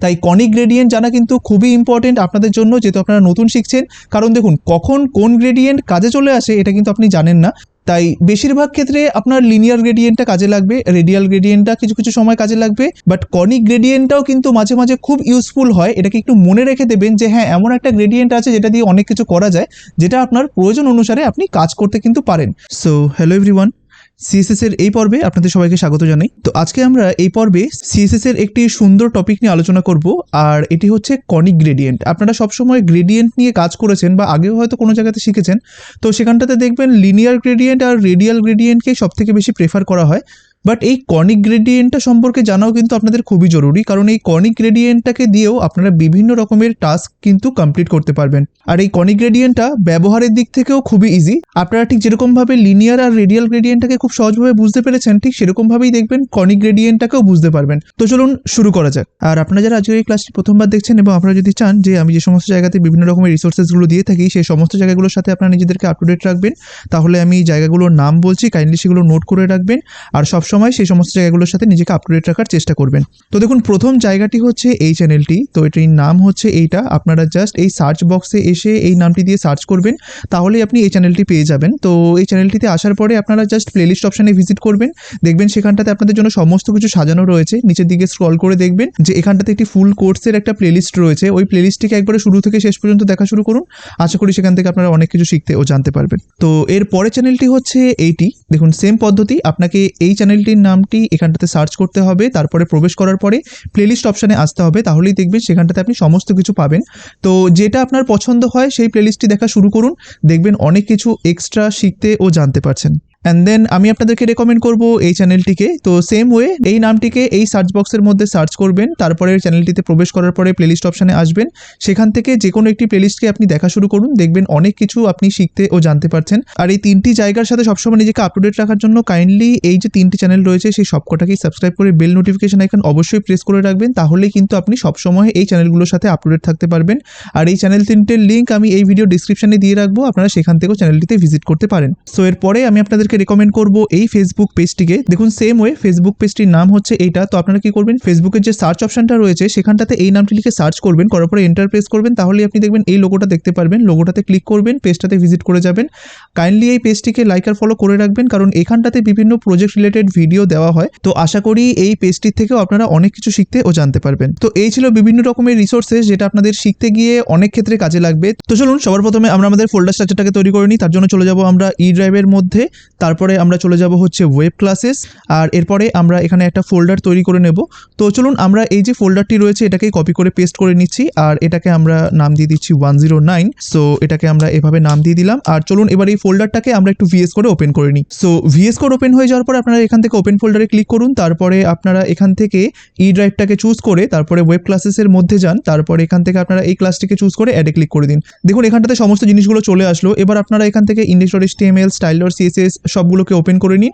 তাই conic gradient জানা কিন্তু খুবই ইম্পর্টেন্ট আপনাদের জন্য, যেহেতু আপনারা নতুন শিখছেন। কারণ দেখুন, কখন কোন গ্রেডিয়েন্ট কাজে চলে আসে এটা কিন্তু আপনি জানেন না। তাই বেশিরভাগ ক্ষেত্রে আপনার লিনিয়ার গ্রেডিয়েন্টটা কাজে লাগবে, রেডিয়াল গ্রেডিয়েন্টটা কিছু কিছু সময় কাজে লাগবে, বাট কনিক গ্রেডিয়েন্টটাও কিন্তু মাঝে মাঝে খুব ইউজফুল হয়। এটাকে একটু মনে রেখে দেবেন যে হ্যাঁ, এমন একটা গ্রেডিয়েন্ট আছে যেটা দিয়ে অনেক কিছু করা যায়, যেটা আপনার প্রয়োজন অনুসারে আপনি কাজ করতে কিন্তু পারেন। সো হ্যালো এভরিওয়ান, সিএসএস এর এই পর্বে আপনাদের সবাইকে স্বাগত জানাই। তো আজকে আমরা এই পর্বে সিএসএস এর একটি সুন্দর টপিক নিয়ে আলোচনা করব, আর এটি হচ্ছে কনিক গ্রেডিয়েন্ট। আপনারা সবসময় গ্রেডিয়েন্ট নিয়ে কাজ করেছেন বা আগেও হয়তো কোনো জায়গাতে শিখেছেন, তো সেখানটাতে দেখবেন লিনিয়ার গ্রেডিয়েন্ট আর রেডিয়াল গ্রেডিয়েন্টকে সবথেকে বেশি প্রেফার করা হয়। বাট এই কনিক গ্রেডিয়েন্টটা সম্পর্কে জানাও কিন্তু আপনাদের খুবই জরুরি, কারণ এই কনিক গ্রেডিয়েন্টটাকে দিয়েও আপনারা বিভিন্ন রকমের টাস্ক কিন্তু কমপ্লিট করতে পারবেন। আর এই কনিক গ্রেডিয়েন্টটা ব্যবহারের দিক থেকেও খুবই ইজি। আপনারা ঠিক যেরকমভাবে লিনিয়ার আর রেডিয়াল গ্রেডিয়েন্টটাকে খুব সহজভাবে বুঝতে পেরেছেন, ঠিক সেরকমভাবেই দেখবেন কনিক গ্রেডিয়েন্টটাকেও বুঝতে পারবেন। তো চলুন শুরু করা যাক। আর আপনারা যারা আজকে এই ক্লাসটি প্রথমবার দেখছেন এবং আপনারা যদি চান যে আমি যে সমস্ত জায়গাতে বিভিন্ন রকমের রিসোর্সেসগুলো দিয়ে থাকি সেই সমস্ত জায়গাগুলোর সাথে আপনারা নিজেদেরকে আপ টু ডেট রাখবেন, তাহলে আমি জায়গাগুলোর নাম বলছি, কাইন্ডলি সেগুলো নোট করে রাখবেন আর সবসময় সেই সমস্ত জায়গাগুলোর সাথে নিজেকে আপ টু ডেট রাখার চেষ্টা করবেন। তো দেখুন, প্রথম জায়গাটি হচ্ছে এই চ্যানেলটি। তো এটির নাম হচ্ছে এইটা। আপনারা জাস্ট এই সার্চ বক্সে এসে এই নামটি দিয়ে সার্চ করবেন, তাহলেই আপনি এই চ্যানেলটি পেয়ে যাবেন। তো এই চ্যানেলটিতে আসার পরে আপনারা জাস্ট প্লেলিস্ট অপশানে ভিজিট করবেন, দেখবেন সেখানটাতে আপনাদের জন্য সমস্ত কিছু সাজানো রয়েছে। নিচের দিকে স্ক্রল করে দেখবেন যে এখানটাতে একটি ফুল কোর্সের একটা প্লেলিস্ট রয়েছে। ওই প্লেলিস্টটিকে একবারে শুরু থেকে শেষ পর্যন্ত দেখা শুরু করুন। আশা করি সেখান থেকে আপনারা অনেক কিছু শিখতে ও জানতে পারবেন। তো এর পরের চ্যানেলটি হচ্ছে এইটি। দেখুন, সেম পদ্ধতি, আপনাকে এই চ্যানেলটির নামটি এখানটাতে সার্চ করতে হবে, তারপরে প্রবেশ করার পরে প্লেলিস্ট অপশানে আসতে হবে, তাহলেই দেখবেন সেখানটাতে আপনি সমস্ত কিছু পাবেন। তো যেটা আপনার পছন্দ হয় সেই প্লেলিস্টটি দেখা শুরু করুন, দেখবেন অনেক কিছু এক্সট্রা শিখতে ও জানতে পারছেন। অ্যান্ড দেন আমি আপনাদেরকে রেকমেন্ড করব এই চ্যানেলটিকে। তো সেম ওয়ে এই নামটিকে এই সার্চ বক্সের মধ্যে সার্চ করবেন, তারপরে চ্যানেলটিতে প্রবেশ করার পরে প্লেলিস্ট অপশানে আসবেন, সেখান থেকে যে কোনো একটি প্লেলিস্টকে আপনি দেখা শুরু করুন, দেখবেন অনেক কিছু আপনি শিখতে ও জানতে পারছেন। আর এই তিনটি জায়গার সাথে সবসময় নিজেকে আপ টু ডেট রাখার জন্য কাইন্ডলি এই যে তিনটি চ্যানেল রয়েছে সেই সবকটাকেই সাবস্ক্রাইব করে বেল নোটিফিকেশন আইকন অবশ্যই প্রেস করে রাখবেন, তাহলে কিন্তু আপনি সবসময় এই চ্যানেলগুলোর সাথে আপ টু ডেট থাকতে পারবেন। আর এই চ্যানেল তিনটের লিঙ্ক আমি এই ভিডিও ডিসক্রিপশনে দিয়ে রাখবো, আপনারা সেখান থেকেও চ্যানেলটিতে ভিজিট করতে পারেন। সো এরপরে আমি আপনাদেরকে রেকমেন্ড করব এই ফেসবুক পেজটিকে। দেখুন, সেম ওয়ে ফেসবুক পেজটির নাম হচ্ছে এইটা। তো আপনারা কি করবেন, ফেসবুকের যে সার্চ অপশনটা রয়েছে সেখানটাতে এই নামটি লিখে সার্চ করবেন, করার পরে এন্টার প্রেস করবেন, তাহলে আপনি দেখবেন এই লোগোটা দেখতে পারবেন। লোগোটাতে ক্লিক করবেন, পেজটাতে ভিজিট করে যাবেন। কাইন্ডলি এই পেজটিকে লাইক আর ফলো করে রাখবেন, কারণ এখানটাতে বিভিন্ন প্রজেক্ট রিলেটেড ভিডিও দেওয়া হয়। তো আশা করি এই পেজটির থেকেও আপনারা অনেক কিছু শিখতে ও জানতে পারবেন। তো এই ছিল বিভিন্ন রকমের রিসোর্সেস যেটা আপনাদের শিখতে গিয়ে অনেক ক্ষেত্রে কাজে লাগবে। তো চলুন সবার প্রথমে আমরা আমাদের ফোল্ডার স্ট্রাকচারটাকে তৈরি করে নিই। তার জন্য চলে যাব আমরা ই ড্রাইভের মধ্যে, তারপরে আমরা চলে যাব হচ্ছে ওয়েব ক্লাসেস, আর এরপরে আমরা এখানে একটা ফোল্ডার তৈরি করে নেব। তো চলুন আমরা এই যে ফোল্ডারটি রয়েছে এটাকে কপি করে পেস্ট করে নিচ্ছি, আর এটাকে আমরা নাম দিয়ে দিচ্ছি 109। সো এটাকে আমরা এভাবে নাম দিয়ে দিলাম। আর চলুন এবার এই ফোল্ডারটাকে আমরা একটু ভিএস কোডে ওপেন করে নিই। সো ভিএস কোড ওপেন হয়ে যাওয়ার পরে আপনারা এখান থেকে ওপেন ফোল্ডারে ক্লিক করুন, তারপরে আপনারা এখান থেকে ই ড্রাইভটাকে চুজ করে তারপরে ওয়েব ক্লাসেসের মধ্যে যান, তারপরে এখান থেকে আপনারা এই ক্লাসটিকে চুজ করে অ্যাডে ক্লিক করে দিন। দেখুন এখানটাতে সমস্ত জিনিসগুলো চলে আসলো। এবার আপনারা এখান থেকে index.html, style.css সবগুলোকে ওপেন করে নিন,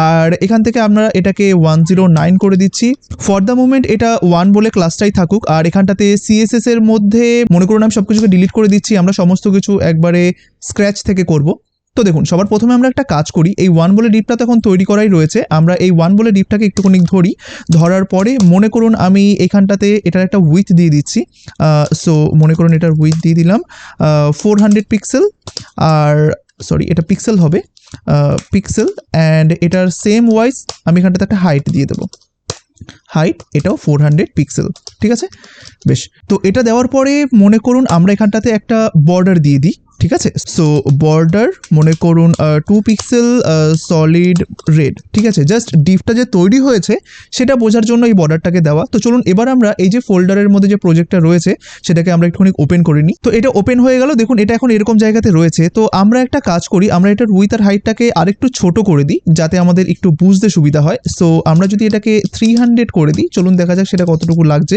আর এখান থেকে আমরা এটাকে 109 করে দিচ্ছি। ফর দ্য মোমেন্ট এটা 1 বলে ক্লাসটাই থাকুক। আর এখানটাতে সিএসএস এর মধ্যে মনে করুন আমি সবকিছুকে ডিলিট করে দিচ্ছি, আমরা সমস্ত কিছু একবারে স্ক্র্যাচ থেকে করব। তো দেখুন সবার প্রথমে আমরা একটা কাজ করি, এই 1 বলে ডিপটা তো এখন তৈরি করাই রয়েছে, আমরা এই 1 বলে ডিপটাকে একটুখানি ধরি। ধরার পরে মনে করুন আমি এখানটাতে এটার একটা উইথ দিয়ে দিচ্ছি। সো মনে করুন এটার উইথ দিয়ে দিলাম 400 পিক্সেল, আর সরি এটা পিক্সেল হবে, পিক্সেল। অ্যান্ড এটার সেম ওয়াইজ আমি এখানটাতে একটা হাইট দিয়ে দেবো, হাইট এটাও 400 পিক্সেল। ঠিক আছে, বেশ। তো এটা দেওয়ার পরে মনে করুন আমরা এখানটাতে একটা বর্ডার দিয়ে দিই। ঠিক আছে, সো বর্ডার মনে করুন 2 পিক্সেল সলিড রেড। ঠিক আছে, জাস্ট ডিপটা যে তৈরি হয়েছে সেটা বোঝার জন্য এই বর্ডারটাকে দেওয়া। তো চলুন এবার আমরা এই যে ফোল্ডারের মধ্যে যে প্রজেক্টটা রয়েছে সেটাকে আমরা একটুখানি ওপেন করে নিই। তো এটা ওপেন হয়ে গেল। দেখুন এটা এখন এরকম জায়গাতে রয়েছে। তো আমরা একটা কাজ করি, আমরা এটার উইথ আর হাইটটাকে আরেকটু ছোট করে দিই যাতে আমাদের একটু বুঝতে সুবিধা হয়। সো আমরা যদি এটাকে 300 করে দিই, চলুন দেখা যাক সেটা কতটুকু লাগছে।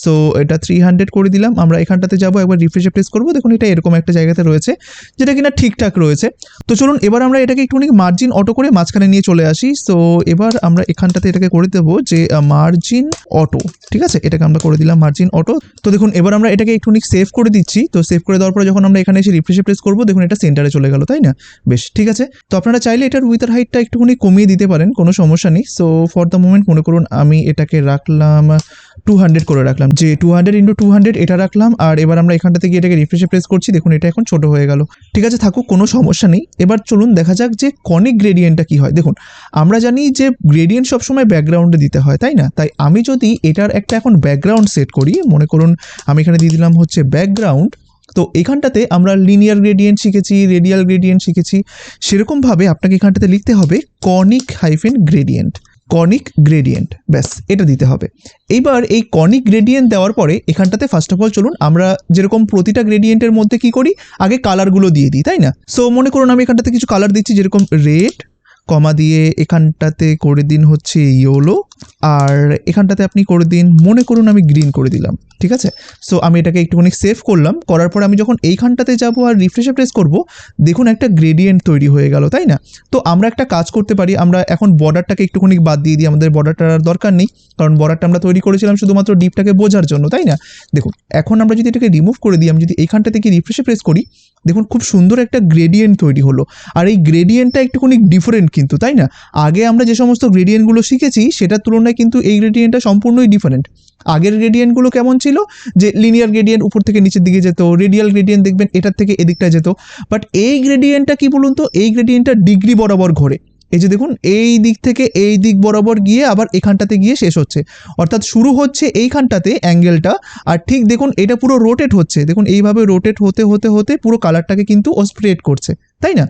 সো এটা 300 করে দিলাম। আমরা এখানটাতে যাবো, একবার রিফ্রেশে প্রেস করবো। দেখুন এটা এরকম একটা জায়গাতে রয়েছে যেটা কিনা ঠিকঠাক রয়েছে। তো চলুন এবার আমরা এটাকে একটুখানি মার্জিন অটো করে মাঝখানে নিয়ে চলে আসি। সো এবার আমরা এখানটাতে এটাকে করে দেবো যে মার্জিন অটো। ঠিক আছে, এটাকে আমরা করে দিলাম মার্জিন অটো। তো দেখুন এবার আমরা এটাকে একটুখানি সেভ করে দিচ্ছি। তো সেভ করে দেওয়ার পরে যখন আমরা এখানে এসে রিফ্রেশে প্রেস করবো, দেখুন এটা সেন্টারে চলে গেল, তাই না? বেশ, ঠিক আছে। তো আপনারা চাইলে এটার উইথ আর হাইটটা একটুখানি কমিয়ে দিতে পারেন, কোনো সমস্যা নেই। সো ফর দ্য মোমেন্ট মনে করুন আমি এটাকে রাখলাম 200 করে রাখলাম, যে 200 × 200 এটা রাখলাম। আর এবার আমরা এখানটাতে গিয়ে এটাকে রিফ্রেশে প্রেস করছি, দেখুন এটা এখন ছোট হয়ে গেল। ঠিক আছে, থাকুক, কোনো সমস্যা নেই। এবার চলুন দেখা যাক যে কনিক গ্রেডিয়েন্টটা কি হয়। দেখুন আমরা জানি যে গ্রেডিয়েন্ট সবসময় ব্যাকগ্রাউন্ডে দিতে হয়, তাই না? তাই আমি যদি এটার একটা এখন ব্যাকগ্রাউন্ড সেট করি, মনে করুন আমি এখানে দিয়ে দিলাম হচ্ছে ব্যাকগ্রাউন্ড। তো এখানটাতে আমরা লিনিয়ার গ্রেডিয়েন্ট শিখেছি, রেডিয়াল গ্রেডিয়েন্ট শিখেছি, সেরকমভাবে আপনাকে এখানটাতে লিখতে হবে conic hyphen gradient, conic gradient, ব্যাস এটা দিতে হবে। এইবার এই কনিক গ্রেডিয়েন্ট দেওয়ার পরে এখানটাতে ফার্স্ট অফ অল চলুন আমরা যেরকম প্রতিটা গ্রেডিয়েন্টের মধ্যে কি করি, আগে কালারগুলো দিয়ে দিই, তাই না? সো মনে করুন আমি এখানটাতে কিছু কালার দিচ্ছি, যেরকম রেড, কমা দিয়ে এখানটাতে করে দিন হচ্ছে ইয়েলো, আর এখানটাতে আপনি করে দিন মনে করুন আমি গ্রিন করে দিলাম। ঠিক আছে, সো আমি এটাকে একটুখানি সেভ করলাম। করার পর আমি যখন এইখানটাতে যাব আর রিফ্রেশে প্রেস করব, দেখুন একটা গ্রেডিয়েন্ট তৈরি হয়ে গেল, তাই না? তো আমরা একটা কাজ করতে পারি, আমরা এখন বর্ডারটাকে একটুখানি বাদ দিয়ে দিই, আমাদের বর্ডারটার আর দরকার নেই, কারণ বর্ডারটা আমরা তৈরি করেছিলাম শুধুমাত্র ডিপটাকে বোঝার জন্য, তাই না? দেখুন এখন আমরা যদি এটাকে রিমুভ করে দিই, আমি যদি এইখানটাতে কি রিফ্রেশে প্রেস করি, দেখুন খুব সুন্দর একটা গ্রেডিয়েন্ট তৈরি হলো। আর এই গ্রেডিয়েন্টটা একটুখানি ডিফারেন্ট কিন্তু, তাই না? আগে আমরা যে সমস্ত গ্রেডিয়েন্টগুলো শিখেছি সেটার তুলনায় কিন্তু এই গ্রেডিয়েন্টটা সম্পূর্ণই ডিফারেন্ট। আগের গ্রেডিয়েন্টগুলো কেমন ছিল, যে লিনিয়ার গ্রেডিয়েন্ট উপর থেকে নিচের দিকে যেত, রেডিয়াল গ্রেডিয়েন্ট দেখবেন এটার থেকে এদিকটা যেত। বাট এই গ্রেডিয়েন্টটা কি বলুন তো, এই গ্রেডিয়েন্টটা ডিগ্রি বরাবর ঘোরে। এই যে দেখুন এই দিক থেকে এই দিক বরাবর গিয়ে আবার এখানটাতে গিয়ে শেষ হচ্ছে, অর্থাৎ শুরু হচ্ছে এইখানটাতে অ্যাঙ্গেলটা, আর ঠিক দেখুন এটা পুরো রোটেট হচ্ছে, দেখুন এইভাবে রোটেট হতে হতে হতে পুরো কালারটাকে কিন্তু ও স্প্রেড করছে, তাই না?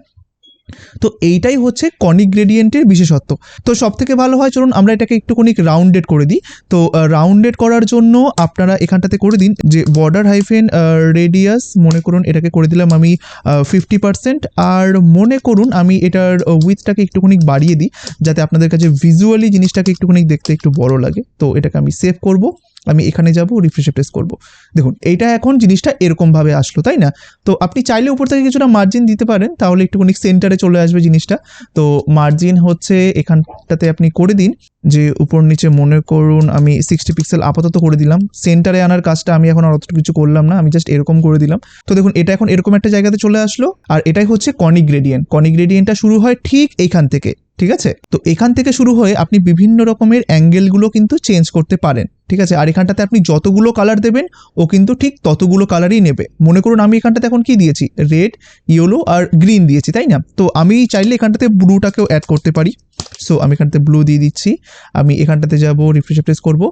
তো এইটাই হচ্ছে কনিক গ্রেডিয়েন্টের বিশেষত্ব। তো সব থেকে ভালো হয় চলুন আমরা এটাকে একটুখানি রাউন্ডেড করে দিই। তো রাউন্ডেড করার জন্য আপনারা এখানটাতে করে দিন যে বর্ডার হাইফেন রেডিয়াস, মনে করুন এটাকে করে দিলাম আমি 50%, আর মনে করুন আমি এটার উইথটাকে একটুখানি বাড়িয়ে দিই, যাতে আপনাদের কাছে ভিজুয়ালি জিনিসটাকে একটুখানি দেখতে একটু বড় লাগে। তো এটাকে আমি সেভ করব, আমি এখানে যাব, রিফ্রেশে প্রেস করব, দেখুন এইটা এখন জিনিসটা এরকমভাবে আসলো, তাই না? তো আপনি চাইলে উপর থেকে কিছুটা মার্জিন দিতে পারেন, তাহলে একটুখানি সেন্টারে চলে আসবে জিনিসটা। তো মার্জিন হচ্ছে এখানটাতে আপনি করে দিন যে উপর নিচে, মনে করুন আমি 60 পিক্সেল আপাতত করে দিলাম। সেন্টারে আনার কাজটা আমি এখন আর অত কিছু করলাম না, আমি জাস্ট এরকম করে দিলাম। তো দেখুন এটা এখন এরকম একটা জায়গাতে চলে আসলো, আর এটাই হচ্ছে কনিক গ্রেডিয়েন্ট। কনিক গ্রেডিয়েন্টটা শুরু হয় ঠিক এইখান থেকে, ঠিক আছে? তো এখান থেকে শুরু হয়ে আপনি বিভিন্ন রকমের অ্যাঙ্গেলগুলো কিন্তু চেঞ্জ করতে পারেন, ঠিক আছে? আর এখানটাতে আপনি যতগুলো কালার দেবেন ও কিন্তু ঠিক ততগুলো কালারই নেবে। মনে করুন আমি এখানটাতে এখন কি দিয়েছি, রেড, ইয়েলো আর গ্রিন দিয়েছি, তাই না? তো আমি চাইলে এখানটাতে ব্লুটাকেও অ্যাড করতে পারি। সো আমি এখানটাতে ব্লু দিয়ে দিচ্ছি, আমি এখানটাতে যাব, রিফ্রেশে প্রেস করব।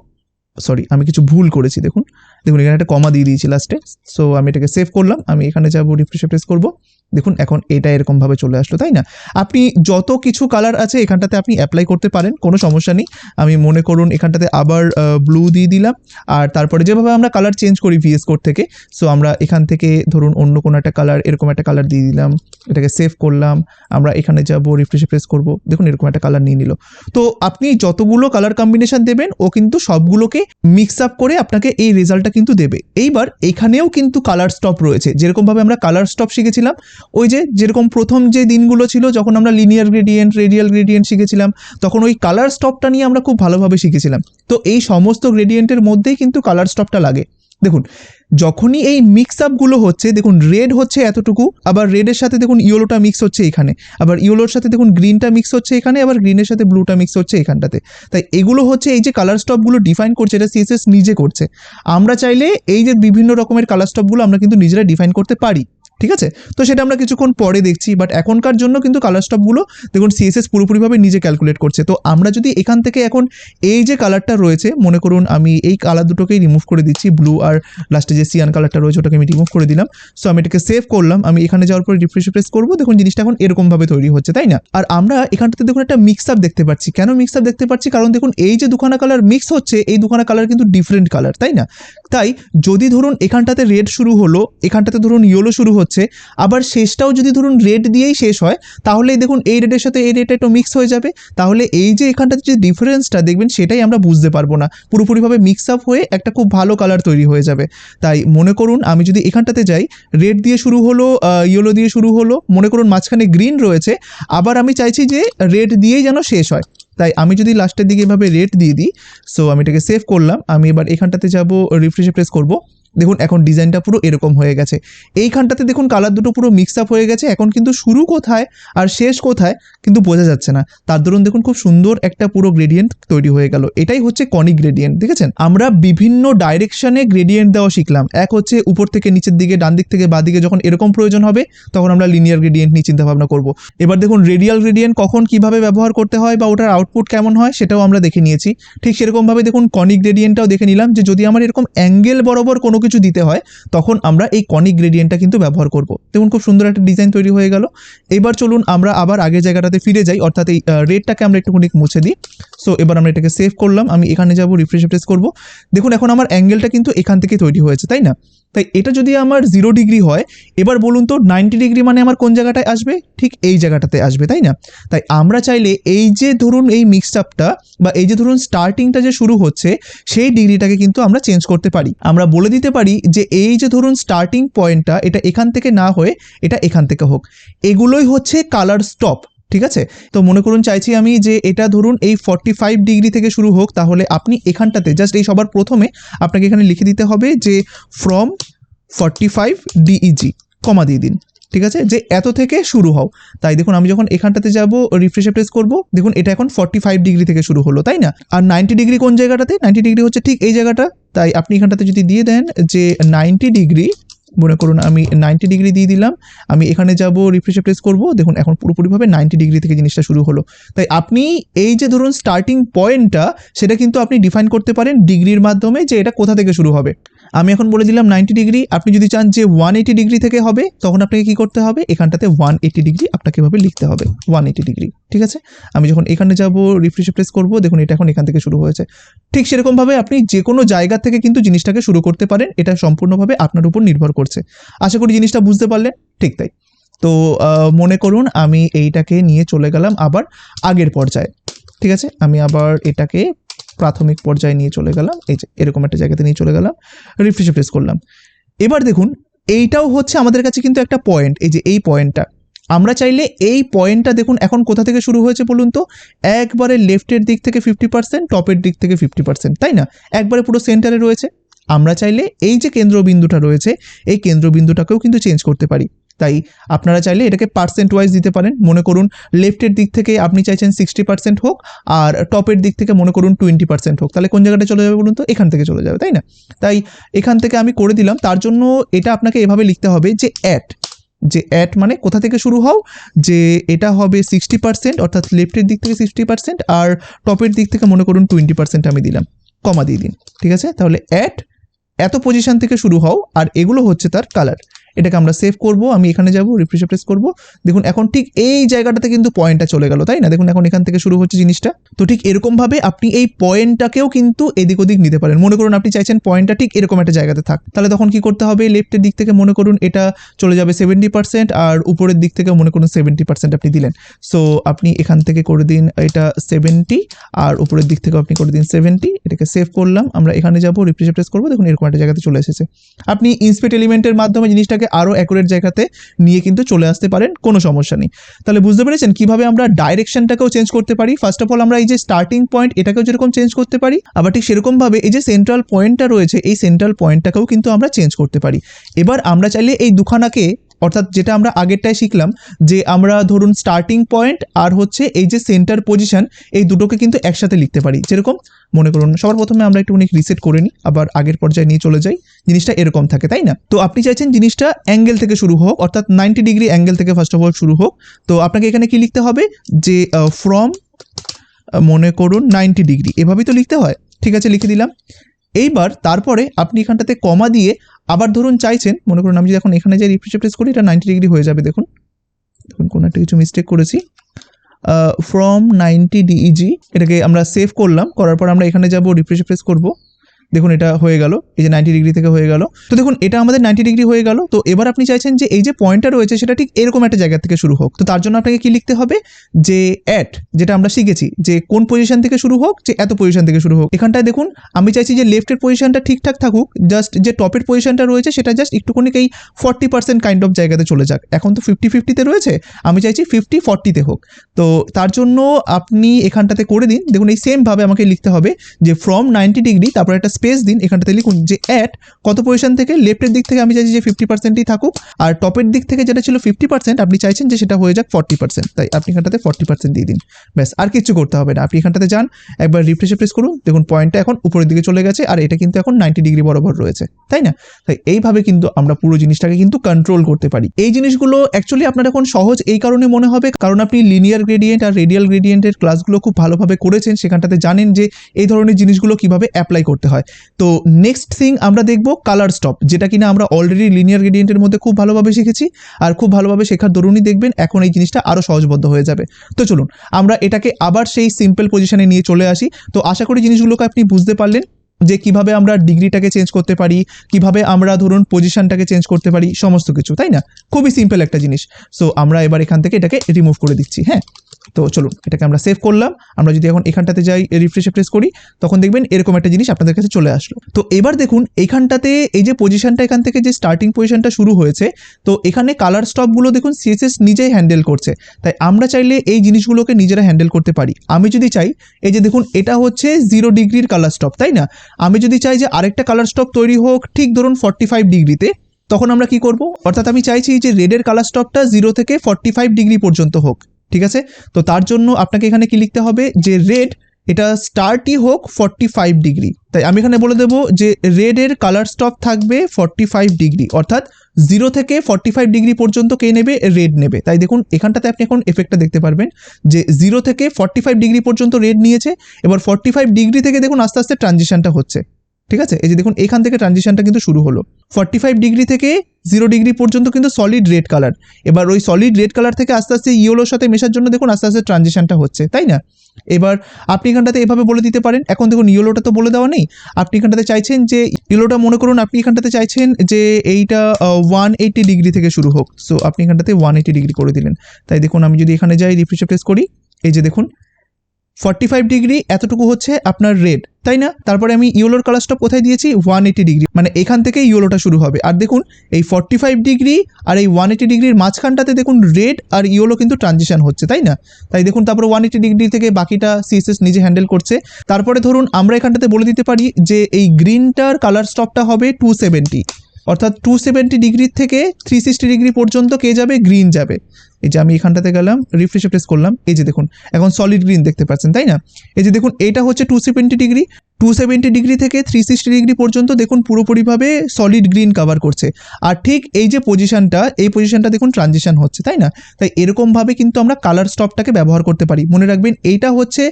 সরি, আমি কিছু ভুল করেছি, দেখুন দেখুন এখানে একটা কমা দিয়ে দিয়েছি লাস্টে। সো আমি এটাকে সেভ করলাম, আমি এখানে যাব, রিফ্রেশে প্রেস করব, দেখুন এখন এটা এরকমভাবে চলে আসলো, তাই না? আপনি যত কিছু কালার আছে এখানটাতে আপনি অ্যাপ্লাই করতে পারেন, কোনো সমস্যা নেই। আমি মনে করুন এখানটাতে আবার ব্লু দিয়ে দিলাম, আর তারপরে যেভাবে আমরা কালার চেঞ্জ করি VS কোড থেকে, সো আমরা এখান থেকে ধরুন অন্য কোনো একটা কালার, এরকম একটা কালার দিয়ে দিলাম, এটাকে সেভ করলাম, আমরা এখানে যাব, রিফ্রেশে প্রেস করব, দেখুন এরকম একটা কালার নিয়ে নিল। তো আপনি যতগুলো কালার কম্বিনেশন দেবেন ও কিন্তু সবগুলোকে মিক্স আপ করে আপনাকে এই রেজাল্টটা কিন্তু দেবে। এইবার এখানেও কিন্তু কালার স্টপ রয়েছে, যেরকমভাবে আমরা কালার স্টপ শিখেছিলাম, ওই যে যেরকম প্রথম যে দিনগুলো ছিল যখন আমরা লিনিয়ার গ্রেডিয়েন্ট, রেডিয়াল গ্রেডিয়েন্ট শিখেছিলাম, তখন ওই কালার স্টপটা নিয়ে আমরা খুব ভালোভাবে শিখেছিলাম। তো এই সমস্ত গ্রেডিয়েন্টের মধ্যেই কিন্তু কালার স্টপটা লাগে। দেখুন যখনই এই মিক্স আপগুলো হচ্ছে, দেখুন রেড হচ্ছে এতটুকু, আবার রেডের সাথে দেখুন ইয়েলোটা মিক্স হচ্ছে এখানে, আবার ইয়েলোর সাথে দেখুন গ্রিনটা মিক্স হচ্ছে এখানে, আবার গ্রিনের সাথে ব্লুটা মিক্স হচ্ছে এখানটাতে। তাই এগুলো হচ্ছে এই যে কালার স্টপগুলো ডিফাইন করছে, এটা CSS নিজে করছে। আমরা চাইলে এই যে বিভিন্ন রকমের কালার স্টপগুলো আমরা কিন্তু নিজেরা ডিফাইন করতে পারি, ঠিক আছে? তো সেটা আমরা কিছুক্ষণ পরে দেখছি, বাট এখনকার জন্য কিন্তু কালার স্টপগুলো দেখুন CSS পুরোপুরিভাবে নিজে ক্যালকুলেট করছে। তো আমরা যদি এখান থেকে এখন এই যে কালারটা রয়েছে, মনে করুন আমি এই কালার দুটোকেই রিমুভ করে দিচ্ছি, ব্লু আর লাস্টে যে সিয়ান কালারটা রয়েছে ওটাকে আমি রিমুভ করে দিলাম। সো আমি এটাকে সেভ করলাম, আমি এখানে যাওয়ার পরে রিফ্রেশে প্রেস করবো, দেখুন জিনিসটা এখন এরকমভাবে তৈরি হচ্ছে, তাই না? আর আমরা এখানটাতে দেখুন একটা মিক্স আপ দেখতে পাচ্ছি। কেন মিক্স আপ দেখতে পাচ্ছি? কারণ দেখুন এই যে দুখানা কালার মিক্স হচ্ছে, এই দুখানা কালার কিন্তু ডিফারেন্ট কালার, তাই না? তাই যদি ধরুন এখানটাতে রেড শুরু হলো, এখানটাতে ধরুন ইয়েলো শুরু হচ্ছে, আবার শেষটাও যদি ধরুন রেড দিয়েই শেষ হয়, তাহলেই দেখুন এই রেডের সাথে এই রেডটা একটু মিক্স হয়ে যাবে। তাহলে এই যে এখানটাতে যে ডিফারেন্সটা দেখবেন সেটাই আমরা বুঝতে পারবো না, পুরোপুরিভাবে মিক্স আপ হয়ে একটা খুব ভালো কালার তৈরি হয়ে যাবে। তাই মনে করুন আমি যদি এখানটাতে যাই, রেড দিয়ে শুরু হলো, ইয়েলো দিয়ে শুরু হলো, মনে করুন মাঝখানে গ্রিন রয়েছে, আবার আমি চাইছি যে রেড দিয়েই যেন শেষ হয়। তাই আমি যদি লাস্টের দিকে এভাবে রেড দিয়ে দিই, সো আমি এটাকে সেভ করলাম, আমি এবার এখানটাতে যাব, রিফ্রেশে প্রেস করব, দেখুন এখন ডিজাইনটা পুরো এরকম হয়ে গেছে। এইখানটাতে দেখুন কালার দুটো পুরো মিক্স আপ হয়ে গেছে, এখন কিন্তু শুরু কোথায় আর শেষ কোথায় কিন্তু বোঝা যাচ্ছে না। তার দরুন দেখুন খুব সুন্দর একটা পুরো গ্রেডিয়েন্ট তৈরি হয়ে গেল। এটাই হচ্ছে কনিক গ্রেডিয়েন্ট, দেখেছেন? আমরা বিভিন্ন ডাইরেকশনে গ্রেডিয়েন্ট দেওয়া শিখলাম। এক হচ্ছে উপর থেকে নিচের দিকে, ডান দিক থেকে বাঁ দিকে, যখন এরকম প্রয়োজন হবে তখন আমরা লিনিয়ার গ্রেডিয়েন্ট নিয়ে চিন্তা ভাবনা করব। এবার দেখুন রেডিয়াল গ্রেডিয়েন্ট কখন কিভাবে ব্যবহার করতে হয় বা ওটার আউটপুট কেমন হয় সেটাও আমরা দেখে নিয়েছি। ঠিক সেরকমভাবে দেখুন কনিক গ্রেডিয়েন্টটাও দেখে নিলাম, যে যদি আমার এরকম অ্যাঙ্গেল বরাবর কোনো কিছু দিতে হয় তখন আমরা এই কনিক গ্রেডিয়েন্টটা কিন্তু ব্যবহার করব। দেখুন খুব সুন্দর একটা ডিজাইন তৈরি হয়ে গেল। এবার চলুন আমরা আবার আগের জায়গাটাতে ফিরে যাই, অর্থাৎ এই রেডটাকে আমরা একটুখানি মুছে দিই। সো এবার আমরা এটাকে সেভ করলাম, আমি এখানে যাব, রিফ্রেশ করব। দেখুন এখন আমার অ্যাঙ্গেলটা কিন্তু এখান থেকে তৈরি হয়েছে, তাই না? তাই এটা যদি আমার 0 ডিগ্রি হয়, এবার বলুন তো 90 ডিগ্রি মানে আমার কোন জায়গাটায় আসবে? ঠিক এই জায়গাটাতে আসবে, তাই না? তাই আমরা চাইলে এই যে ধরুন এই মিক্সড আপটা বা এই যে ধরুন স্টার্টিংটা যে শুরু হচ্ছে সেই ডিগ্রিটাকে কিন্তু আমরা চেঞ্জ করতে পারি। আমরা বলে দিতে পারি যে এই যে ধরুন স্টার্টিং পয়েন্টটা এটা এখান থেকে না হয়ে এটা এখান থেকে হোক। এগুলোই হচ্ছে কালার স্টপ, ঠিক আছে? তো মনে করুন চাইছি আমি যে এটা ধরুন এই 45 ডিগ্রি থেকে শুরু হোক, তাহলে আপনি এখানটাতে জাস্ট এই সবার প্রথমে আপনাকে এখানে লিখে দিতে হবে যে ফ্রম 45 ডিইজি, কমা দিয়ে দিন, ঠিক আছে? যে এত থেকে শুরু হও। তাই দেখুন আমি যখন এখানটাতে যাব, রিফ্রেশে প্রেস করব, দেখুন এটা এখন 45 ডিগ্রি থেকে শুরু হলো, তাই না? আর 90 ডিগ্রি কোন জায়গাটাতে? 90 ডিগ্রি হচ্ছে ঠিক এই জায়গাটা। তাই আপনি এখানটাতে যদি দিয়ে দেন যে 90 ডিগ্রি, মনে করুন আমি 90 ডিগ্রি দিয়ে দিলাম, আমি এখানে যাব, রিফ্রেশে প্রেস করব, দেখুন এখন পুরোপুরিভাবে 90 ডিগ্রি থেকে জিনিসটা শুরু হলো। তাই আপনি এই যে ধরুন স্টার্টিং পয়েন্টটা সেটা কিন্তু আপনি ডিফাইন করতে পারেন ডিগ্রির মাধ্যমে, যে এটা কোথা থেকে শুরু হবে। আমি এখন বলে দিলাম 90 ডিগ্রি। আপনি যদি চান যে 180 ডিগ্রি থেকে হবে, তখন আপনাকে কি করতে হবে? এখানটাতে 180 ডিগ্রি আপনাকে এভাবে লিখতে হবে, 180 ডিগ্রি, ঠিক আছে? আমি যখন এখানে যাব, রিফ্রেশে প্রেস করব, দেখুন এটা এখন এখান থেকে শুরু হয়েছে। ঠিক সেরকমভাবে আপনি যে কোনো জায়গা থেকে কিন্তু জিনিসটাকে শুরু করতে পারেন, এটা সম্পূর্ণভাবে আপনার উপর নির্ভর করছে। আশা করি জিনিসটা বুঝতে পারলেন। ঠিক তাই। তো মনে করুন আমি এইটাকে নিয়ে চলে গেলাম আবার আগের পর্যায়ে, ঠিক আছে? আমি আবার এটাকে প্রাথমিক পর্যায়ে নিয়ে চলে গেলাম, এই যে এরকম একটা জায়গাতে নিয়ে চলে গেলাম, রিফ্রেশে প্রেস করলাম। এবার দেখুন এইটাও হচ্ছে আমাদের কাছে কিন্তু একটা পয়েন্ট, এই যে এই পয়েন্টটা আমরা চাইলে এই পয়েন্টটা দেখুন এখন কোথা থেকে শুরু হয়েছে বলুন তো? একবারে লেফটের দিক থেকে 50%, টপের দিক থেকে 50%, তাই না? একবারে পুরো সেন্টারে রয়েছে। আমরা চাইলে এই যে কেন্দ্রবিন্দুটা রয়েছে এই কেন্দ্রবিন্দুটাকেও কিন্তু চেঞ্জ করতে পারি। তাই আপনারা চাইলে এটাকে পার্সেন্ট ওয়াইজ দিতে পারেন। মনে করুন লেফটের দিক থেকে আপনি চাইছেন 60% হোক, আর টপের দিক থেকে মনে করুন 20% হোক, তাহলে কোন জায়গাটা চলে যাবে বলুন তো? এখান থেকে চলে যাবে, তাই না? তাই এখান থেকে আমি করে দিলাম। তার জন্য এটা আপনাকে এভাবে লিখতে হবে যে অ্যাট মানে কোথা থেকে শুরু হও, যে এটা হবে 60%, অর্থাৎ লেফটের দিক থেকে 60%, আর টপের দিক থেকে মনে করুন 20% আমি দিলাম, কমা দিয়ে দিন, ঠিক আছে? তাহলে অ্যাট এত পজিশন থেকে শুরু হও, আর এগুলো হচ্ছে তার কালার। এটাকে আমরা সেভ করব, আমি এখানে যাব, রিফ্রেশ প্রেস করব, দেখুন এখন ঠিক এই জায়গাটাতে কিন্তু পয়েন্টটা চলে গেল, তাই না? দেখুন এখন এখান থেকে শুরু হচ্ছে জিনিসটা। তো ঠিক এরকমভাবে আপনি এই পয়েন্টটাকেও কিন্তু এদিক ওদিক নিতে পারেন। মনে করুন আপনি চাইছেন পয়েন্টটা ঠিক এরকম একটা জায়গাতে থাক, তাহলে তখন কি করতে হবে? লেফটের দিক থেকে মনে করুন এটা চলে যাবে 70%, আর উপরের দিক থেকে মনে করুন 70% আপনি দিলেন। সো আপনি এখান থেকে করে দিন এটা 70, আর উপরের দিক থেকে আপনি করে দিন 70। এটাকে সেভ করলাম, আমরা এখানে যাব, রিফ্রেশ প্রেস করবো, দেখুন এরকম একটা জায়গাতে চলে এসেছে। আপনি ইন্সপেক্ট এলিমেন্টের মাধ্যমে জিনিসটাকে আরো অ্যাকুরেট জায়গাতে নিয়ে কিন্তু চলে আসতে পারেন, কোনো সমস্যা নেই। তাহলে বুঝতে পেরেছেন কিভাবে আমরা ডাইরেকশনটাকেও চেঞ্জ করতে পারি। ফার্স্ট অফ অল আমরা এই যে স্টার্টিং পয়েন্ট এটাকেও যেরকম চেঞ্জ করতে পারি, আবার ঠিক সেরকম ভাবে এই যে সেন্ট্রাল পয়েন্টটা রয়েছে এই সেন্ট্রাল পয়েন্টটাকেও কিন্তু আমরা চেঞ্জ করতে পারি। এবার আমরা চাইলে এই দুখানাকে, অর্থাৎ যেটা আমরা আগেরটায় শিখলাম যে আমরা ধরুন স্টার্টিং পয়েন্ট আর হচ্ছে এই যে সেন্টার পজিশন, এই দুটোকে কিন্তু একসাথে লিখতে পারি। যেরকম মনে করুন সবার প্রথমে আমরা একটুখানি রিসেট করে নিই, আবার আগের পর্যায়ে নিয়ে চলে যাই, জিনিসটা এরকম থাকে, তাই না? তো আপনি চাইছেন জিনিসটা অ্যাঙ্গেল থেকে শুরু হোক, অর্থাৎ 90 ডিগ্রি অ্যাঙ্গেল থেকে ফার্স্ট অফ অল শুরু হোক। তো আপনাকে এখানে কি লিখতে হবে? যে ফ্রম মনে করুন 90 ডিগ্রি, এভাবেই তো লিখতে হয়, ঠিক আছে? লিখে দিলাম। এইবার তারপরে আপনি এখানটাতে কমা দিয়ে আবার ধরুন চাইছেন, মনে করুন আমি যদি এখন এখানে যাই, রিফ্রেশ প্রেস করি, এটা 90 ডিগ্রি হয়ে যাবে। দেখুন কোনো একটা কিছু মিস্টেক করেছি, ফ্রম 90 ডিইজি, এটাকে আমরা সেভ করলাম, করার পর আমরা এখানে যাব, রিফ্রেশ প্রেস করব, দেখুন এটা হয়ে গেল, এই যে 90 ডিগ্রি থেকে হয়ে গেল। তো দেখুন এটা আমাদের 90 ডিগ্রি হয়ে গেল। তো এবার আপনি চাইছেন যে এই যে পয়েন্টটা রয়েছে সেটা ঠিক এরকম একটা জায়গা থেকে শুরু হোক। তো তার জন্য আপনাকে কি লিখতে হবে? যে অ্যাট, যেটা আমরা শিখেছি যে কোন পজিশন থেকে শুরু হোক, যে এত পজিশন থেকে শুরু হোক। এখানটায় দেখুন আমি চাইছি যে লেফটের পজিশনটা ঠিকঠাক থাকুক, জাস্ট যে টপের পজিশনটা রয়েছে সেটা জাস্ট একটুখানি এই 40% কাইন্ড অফ জায়গাতে চলে যাক। এখন তো 50-50-তে রয়েছে, আমি চাইছি 50-40-তে হোক। তো তার জন্য আপনি এখানটাতে করে দিন। দেখুন এই সেমভাবে আমাকে লিখতে হবে যে ফ্রম 90 ডিগ্রি, তারপর একটা স্পেস দিন, এখানটাতে লিখুন যে অ্যাট কত পজিশন থেকে, লেফটের দিক থেকে আমি চাইছি যে 50%ই থাকুক, আর টপের দিক থেকে যেটা ছিল 50% আপনি চাইছেন যে সেটা হয়ে যাক 40%, তাই আপনি এখানটাতে 40% দিয়ে দিন। ব্যাস, আর কিছু করতে হবে না। আপনি এখানটাতে যান, একবার রিফ্রেশে প্রেস করুন, দেখুন পয়েন্টটা এখন উপরের দিকে চলে গেছে, আর এটা কিন্তু এখন 90 ডিগ্রি বরাবর রয়েছে, তাই না? তাই এইভাবে কিন্তু আমরা পুরো জিনিসটাকে কিন্তু কন্ট্রোল করতে পারি। এই জিনিসগুলো অ্যাকচুয়ালি আপনার এখন সহজ এই কারণে মনে হবে কারণ আপনি লিনিয়ার গ্রেডিয়েন্ট আর রেডিয়াল গ্রেডিয়েন্টের ক্লাসগুলো খুব ভালোভাবে করেছেন, সেখানটাতে জানেন যে এই ধরনের জিনিসগুলো কিভাবে অ্যাপ্লাই করতে হয়। তো নেক্সট থিং আমরা দেখব কালার স্টপ, যেটা কিনা আমরা অলরেডি লিনিয়ার গ্রেডিয়েন্টের মধ্যে খুব ভালোভাবে শিখেছি, আর খুব ভালোভাবে শেখার দরুনই দেখবেন এখন এই জিনিসটা আরো সহজবদ্ধ হয়ে যাবে। তো চলুন আমরা এটাকে আবার সেই সিম্পল পজিশনে নিয়ে চলে আসি। তো আশা করি জিনিসগুলোকে আপনি বুঝতে পারলেন যে কিভাবে আমরা ডিগ্রিটাকে চেঞ্জ করতে পারি, কিভাবে আমরা ধরুন পজিশনটাকে চেঞ্জ করতে পারি, সমস্ত কিছু, তাই না? খুবই সিম্পল একটা জিনিস। সো আমরা এবার এখান থেকে এটাকে রিমুভ করে দিচ্ছি। হ্যাঁ, তো চলুন এটাকে আমরা সেভ করলাম। আমরা যদি এখন এখানটাতে যাই, রিফ্রেশে প্রেস করি, তখন দেখবেন এরকম একটা জিনিস আপনাদের কাছে চলে আসলো। তো এবার দেখুন এইখানটাতে এই যে পজিশনটা, এখান থেকে যে স্টার্টিং পজিশনটা শুরু হয়েছে, তো এখানে কালার স্টপগুলো দেখুন সিএসএস নিজেই হ্যান্ডেল করছে। তাই আমরা চাইলে এই জিনিসগুলোকে নিজেরা হ্যান্ডেল করতে পারি। আমি যদি চাই, এই যে দেখুন এটা হচ্ছে 0 ডিগ্রির কালার স্টপ, তাই না? আমি যদি চাই যে আরেকটা কালার স্টপ তৈরি হোক ঠিক ধরুন 45 ডিগ্রিতে, তখন আমরা কি করব? অর্থাৎ আমি চাইছি যে রেডের কালার স্টপটা 0 থেকে 45 ডিগ্রি পর্যন্ত হোক, ঠিক আছে? তো তার জন্য আপনাকে এখানে কি লিখতে হবে যে রেড এটা স্টার্টই হোক 45 ডিগ্রি। তাই আমি এখানে বলে দেবো যে রেডের কালার স্টপ থাকবে 45 ডিগ্রি, অর্থাৎ 0 থেকে 45 ডিগ্রি পর্যন্ত কে নেবে? রেড নেবে। তাই দেখুন এখানটাতে আপনি এখন এফেক্টটা দেখতে পারবেন যে 0 থেকে 45 ডিগ্রি পর্যন্ত রেড নিয়েছে, এবার 45 ডিগ্রি থেকে দেখুন আস্তে আস্তে ট্রানজিশনটা হচ্ছে, ঠিক আছে? এই যে দেখুন এখান থেকে ট্রানজিশনটা কিন্তু শুরু হলো। 45 ডিগ্রি থেকে 0 ডিগ্রি পর্যন্ত কিন্তু সলিড রেড কালার, এবার ওই সলিড রেড কালার থেকে আস্তে আস্তে ইয়েলোর সাথে মেশার জন্য দেখুন আস্তে আস্তে ট্রানজিশনটা হচ্ছে, তাই না? এবার আপনি এখানটাতে এভাবে বলে দিতে পারেন। এখন দেখুন ইয়েলোটা তো বলে দেওয়া নেই, আপনি এখানটাতে চাইছেন যে ইয়েলোটা মনে করুন আপনি এখানটাতে চাইছেন যে এইটা 180 ডিগ্রি থেকে শুরু হোক। সো আপনি এখানটাতে 180 ডিগ্রি করে দিলেন। তাই দেখুন আমি যদি এখানে যাই, রিফ্রেশ প্রেস করি, এই যে দেখুন 45 ডিগ্রি এতটুকু হচ্ছে আপনার রেড, তাই না? তারপরে আমি ইয়েলোর কালার স্টপ কোথায় দিয়েছি? 180 ডিগ্রি, মানে এখান থেকেই ইয়েলোটা শুরু হবে। আর দেখুন এই 45 ডিগ্রি আর এই 180 ডিগ্রির মাঝখানটাতে দেখুন রেড আর ইয়েলো কিন্তু ট্রানজিশন হচ্ছে, তাই না? তাই দেখুন তারপরে 180 ডিগ্রি থেকে বাকিটা সিএসএস নিজে হ্যান্ডেল করছে। তারপরে ধরুন আমরা এখানটাতে বলে দিতে পারি যে এই গ্রিনটার কালার স্টপটা হবে 270, অর্থাৎ 270 ডিগ্রি থেকে 360 ডিগ্রি পর্যন্ত কে যাবে? গ্রিন যাবে। এই যে আমি এখানটাতে গেলাম, রিফ্রেশে প্রেস করলাম, এই যে দেখুন এখন সলিড গ্রিন দেখতে পাচ্ছেন, তাই না? এই যে দেখুন এটা হচ্ছে 270 ডিগ্রি, 270 ডিগ্রি থেকে 360 ডিগ্রি পর্যন্ত দেখুন পুরোপুরিভাবে সলিড গ্রিন কভার করছে। আর ঠিক এই যে পজিশনটা, এই পজিশনটা দেখুন ট্রানজিশন হচ্ছে, তাই না? তাই এরকমভাবে কিন্তু আমরা কালার স্টপটাকে ব্যবহার করতে পারি। মনে রাখবেন এইটা হচ্ছে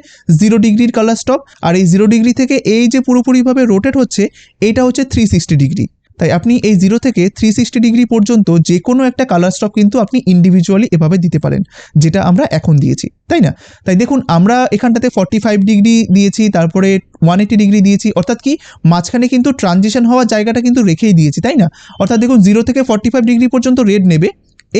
0 ডিগ্রির কালার স্টপ, আর এই 0 ডিগ্রি থেকে এই যে পুরোপুরিভাবে রোটেট হচ্ছে এইটা হচ্ছে 360 ডিগ্রি। তাই আপনি এই 0 থেকে 360 ডিগ্রি পর্যন্ত যে কোনো একটা কালার স্টপ কিন্তু আপনি ইন্ডিভিজুয়ালি এভাবে দিতে পারেন, যেটা আমরা এখন দিয়েছি, তাই না? তাই দেখুন আমরা এখানটাতে 45 ডিগ্রি দিয়েছি, তারপরে 180 ডিগ্রি দিয়েছি, অর্থাৎ কি মাঝখানে কিন্তু ট্রানজিশন হওয়ার জায়গাটা কিন্তু রেখেই দিয়েছি, তাই না? অর্থাৎ দেখুন 0 থেকে 45 ডিগ্রি পর্যন্ত রেড নেবে,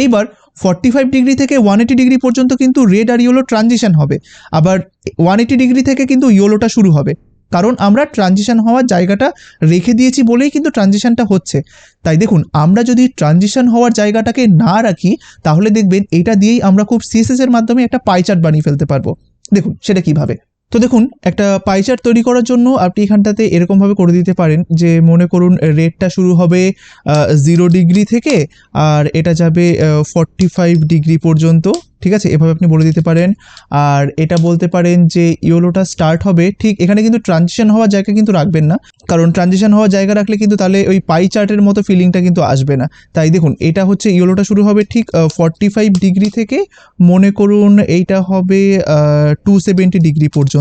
এইবার 45 ডিগ্রি থেকে 180 ডিগ্রি পর্যন্ত কিন্তু রেড আর ইয়েলো ট্রানজিশন হবে, আবার 180 ডিগ্রি থেকে কিন্তু ইয়েলোটা শুরু হবে, কারণ আমরা ট্রানজিশন হওয়ার জায়গাটা রেখে দিয়েছি বলেই কিন্তু ট্রানজিশনটা হচ্ছে। তাই দেখুন আমরা যদি ট্রানজিশন হওয়ার জায়গাটাকে না রাখি, তাহলে দেখবেন এটা দিয়েই আমরা খুব সিএসএস এর মাধ্যমে একটা পাই চার্ট বানিয়ে ফেলতে পারবো। দেখুন সেটা কিভাবে। তো দেখুন একটা পাই চার্ট তৈরি করার জন্য আপনি এখানটাতে এরকমভাবে করে দিতে পারেন যে মনে করুন রেডটা শুরু হবে 0 ডিগ্রি থেকে, আর এটা যাবে 45 ডিগ্রি পর্যন্ত, ঠিক আছে? এভাবে আপনি বলে দিতে পারেন। আর এটা বলতে পারেন যে ইয়েলোটা স্টার্ট হবে ঠিক এখানে, কিন্তু ট্রানজিশন হওয়ার জায়গা কিন্তু রাখবেন না, কারণ ট্রানজিশন হওয়ার জায়গা রাখলে কিন্তু তাহলে ওই পাই চার্টের মতো ফিলিংটা কিন্তু আসবে না। তাই দেখুন এটা হচ্ছে ইয়েলোটা শুরু হবে ঠিক 45 ডিগ্রি থেকে, মনে করুন এইটা হবে 270 ডিগ্রি পর্যন্ত,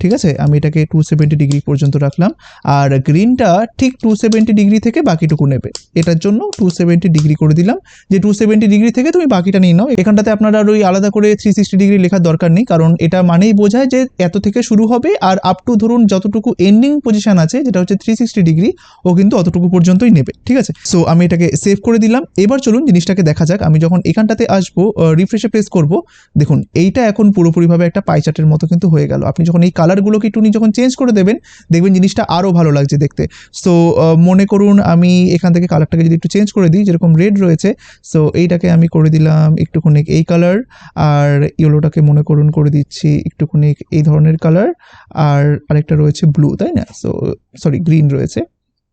ঠিক আছে? আমি এটাকে 270 ডিগ্রি পর্যন্ত রাখলাম। আর গ্রিনটা ঠিক 270 ডিগ্রি থেকে বাকিটুকু নেবে, এটার জন্য 270 ডিগ্রি করে দিলাম, যে 270 ডিগ্রি থেকে তুমি বাকিটা নিয়ে নাও। এখানটাতে আপনারা আর ওই আলাদা করে 360 ডিগ্রি লেখার দরকার নেই, কারণ এটা মানেই বোঝায় যে এত থেকে শুরু হবে আর আপ টু ধরুন যতটুকু এন্ডিং পজিশন আছে যেটা হচ্ছে 360 ডিগ্রি, ও কিন্তু অতটুকু পর্যন্তই নেবে, ঠিক আছে? সো আমি এটাকে সেভ করে দিলাম। এবার চলুন জিনিসটাকে দেখা যাক। আমি যখন এখানটাতে আসবো, রিফ্রেশে প্রেস করব, দেখুন এইটা এখন পুরোপুরিভাবে একটা পাই চার্টের মতো কিন্তু হয়ে গেল। আপনি যখন এই কালারগুলোকে একটু যখন চেঞ্জ করে দেবেন দেখবেন জিনিসটা আরও ভালো লাগছে দেখতে। সো মনে করুন আমি এখান থেকে কালারটাকে যদি একটু চেঞ্জ করে দিই, যেরকম রেড রয়েছে, সো এইটাকে আমি করে দিলাম একটুখানি এই কালার, আর ইয়েলোটাকে মনে করুন করে দিচ্ছি একটুখানি এই ধরনের কালার, আর আরেকটা রয়েছে ব্লু, তাই না? সো সরি গ্রিন রয়েছে,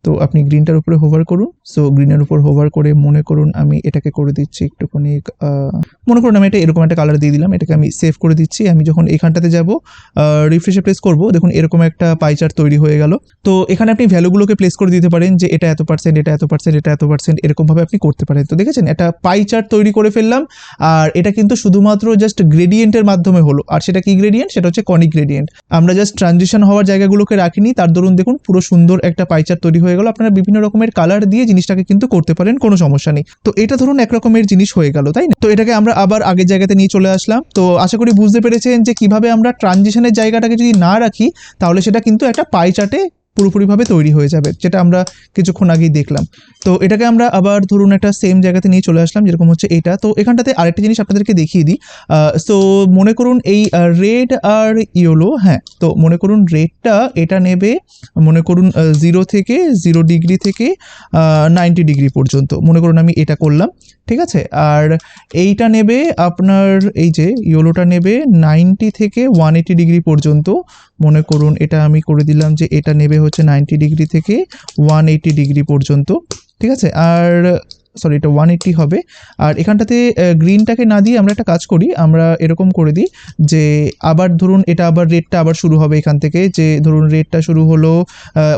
তো আপনি গ্রিনটার উপরে হোভার করুন। সো গ্রিনের উপর হোভার করে মনে করুন আমি এটাকে করে দিচ্ছি একটুখানি, মনে করুন আমি এটা এরকম একটা কালার দিয়ে দিলাম, এটাকে আমি সেভ করে দিচ্ছি। আমি যখন এখানটাতে যাব রিফ্রেশে প্লেস করব, দেখুন এরকম একটা পাই চার্ট তৈরি হয়ে গেল। তো এখানে আপনি ভ্যালুগুলোকে প্লেস করে দিতে পারেন যে এটা এত পার্সেন্ট, এটা এত পার্সেন্ট, এটা এত পার্সেন্ট, এরকমভাবে আপনি করতে পারেন। তো দেখেছেন একটা পাই চার্ট তৈরি করে ফেললাম, আর এটা কিন্তু শুধুমাত্র জাস্ট গ্রেডিয়েন্টের মাধ্যমে হলো। আর সেটা কি গ্রেডিয়েন্ট? সেটা হচ্ছে কনিক গ্রেডিয়েন্ট। আমরা জাস্ট ট্রানজিশন হওয়ার জায়গাগুলোকে রাখিনি, তার দরুন দেখুন পুরো সুন্দর একটা পাই চার্ট তৈরি হয়ে গেল। আপনারা বিভিন্ন রকমের কালার দিয়ে জিনিসটাকে কিন্তু করতে পারেন, কোনো সমস্যা নেই। তো এটা ধরুন এক রকমের জিনিস হয়ে গেল, তাই না? তো এটাকে আমরা আবার আগের জায়গাতে নিয়ে চলে আসলাম। তো আশা করি বুঝতে পেরেছেন যে কিভাবে আমরা ট্রানজিশনের জায়গাটাকে যদি না রাখি তাহলে সেটা কিন্তু একটা পাই চার্টে পুরোপুরিভাবে তৈরি হয়ে যাবে, যেটা আমরা কিছুক্ষণ আগেই দেখলাম। তো এটাকে আমরা আবার ধরুন একটা সেম জায়গাতে নিয়ে চলে আসলাম, যেরকম হচ্ছে এটা। তো এখানটাতে আরেকটা জিনিস আপনাদেরকে দেখিয়ে দিই। সো মনে করুন এই রেড আর ইয়েলো, হ্যাঁ, তো মনে করুন রেডটা এটা নেবে মনে করুন 0 থেকে 0 ডিগ্রি থেকে 90 ডিগ্রি পর্যন্ত, মনে করুন আমি এটা করলাম, ঠিক আছে। আর এইটা নেবে আপনার এই যে ইয়েলোটা নেবে 90 থেকে 180 ডিগ্রি পর্যন্ত, মনে করুন এটা আমি করে দিলাম যে এটা নেবে হচ্ছে 90 ডিগ্রি থেকে 180 ডিগ্রি পর্যন্ত, ঠিক আছে। আর সরি এটা 180 হবে। আর এখানটাতে গ্রিনটাকে না দিয়ে আমরা একটা কাজ করি, আমরা এরকম করে দিই যে আবার ধরুন এটা আবার রেডটা আবার শুরু হবে এখান থেকে, যে ধরুন রেডটা শুরু হলো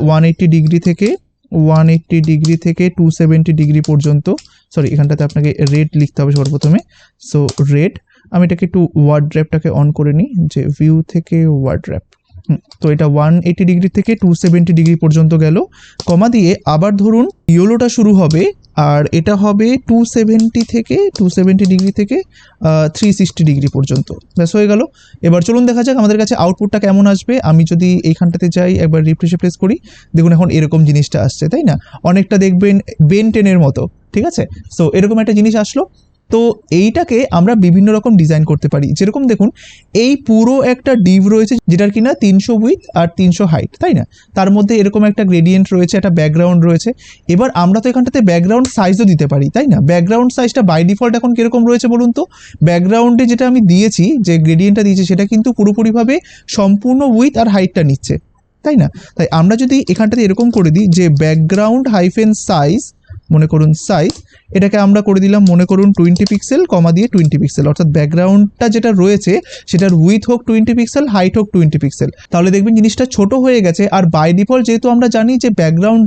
180 ডিগ্রি থেকে 270 ডিগ্রি পর্যন্ত। সরি এখানটাতে আপনাকে রেড লিখতে হবে সর্বপ্রথমে। সো রেড, আমি এটাকে একটু ওয়ার্ড র্যাপটাকে অন করে নিই, যে ভিউ থেকে ওয়ার্ড র্যাপ। তো এটা 180 ডিগ্রি থেকে 270 ডিগ্রি পর্যন্ত গেল, কমা দিয়ে আবার ধরুন ইয়েলোটা শুরু হবে, আর এটা হবে 270 ডিগ্রি থেকে 360 ডিগ্রি পর্যন্ত। ব্যাস হয়ে গেল। এবার চলুন দেখা যাক আমাদের কাছে আউটপুটটা কেমন আসবে। আমি যদি এইখানটাতে যাই, একবার রিফ্রেশে প্লেস করি, দেখুন এখন এরকম জিনিসটা আসছে, তাই না? অনেকটা দেখবেন বেন টেনের মতো, ঠিক আছে। সো এরকম একটা জিনিস আসলো। তো এইটাকে আমরা বিভিন্ন রকম ডিজাইন করতে পারি। যেরকম দেখুন এই পুরো একটা ডিভ রয়েছে, যেটার কিনা 300 উইথ আর 300 হাইট, তাই না? তার মধ্যে এরকম একটা গ্রেডিয়েন্ট রয়েছে, একটা ব্যাকগ্রাউন্ড রয়েছে। এবার আমরা তো এখানটাতে ব্যাকগ্রাউন্ড সাইজও দিতে পারি, তাই না? ব্যাকগ্রাউন্ড সাইজটা বাই ডিফল্ট এখন কিরকম রয়েছে বলুন তো? ব্যাকগ্রাউন্ডে যেটা আমি দিয়েছি, যে গ্রেডিয়েন্টটা দিয়েছি, সেটা কিন্তু পুরোপুরিভাবে সম্পূর্ণ উইথ আর হাইটটা নিচ্ছে, তাই না? তাই আমরা যদি এখানটাতে এরকম করে দিই যে ব্যাকগ্রাউন্ড হাইফেন সাইজ, মনে করুন সাইজ, এটাকে আমরা করে দিলাম মনে করুন 20 পিক্সেল, কমা দিয়ে 20 পিক্সেল, অর্থাৎ ব্যাকগ্রাউন্ডটা যেটা রয়েছে সেটার উইথ হোক 20 পিক্সেল, হাইট হোক 20 পিক্সেল। তাহলে দেখবেন জিনিসটা ছোট হয়ে গেছে। আর বাই ডিফল্ট যেহেতু আমরা জানি যে ব্যাকগ্রাউন্ড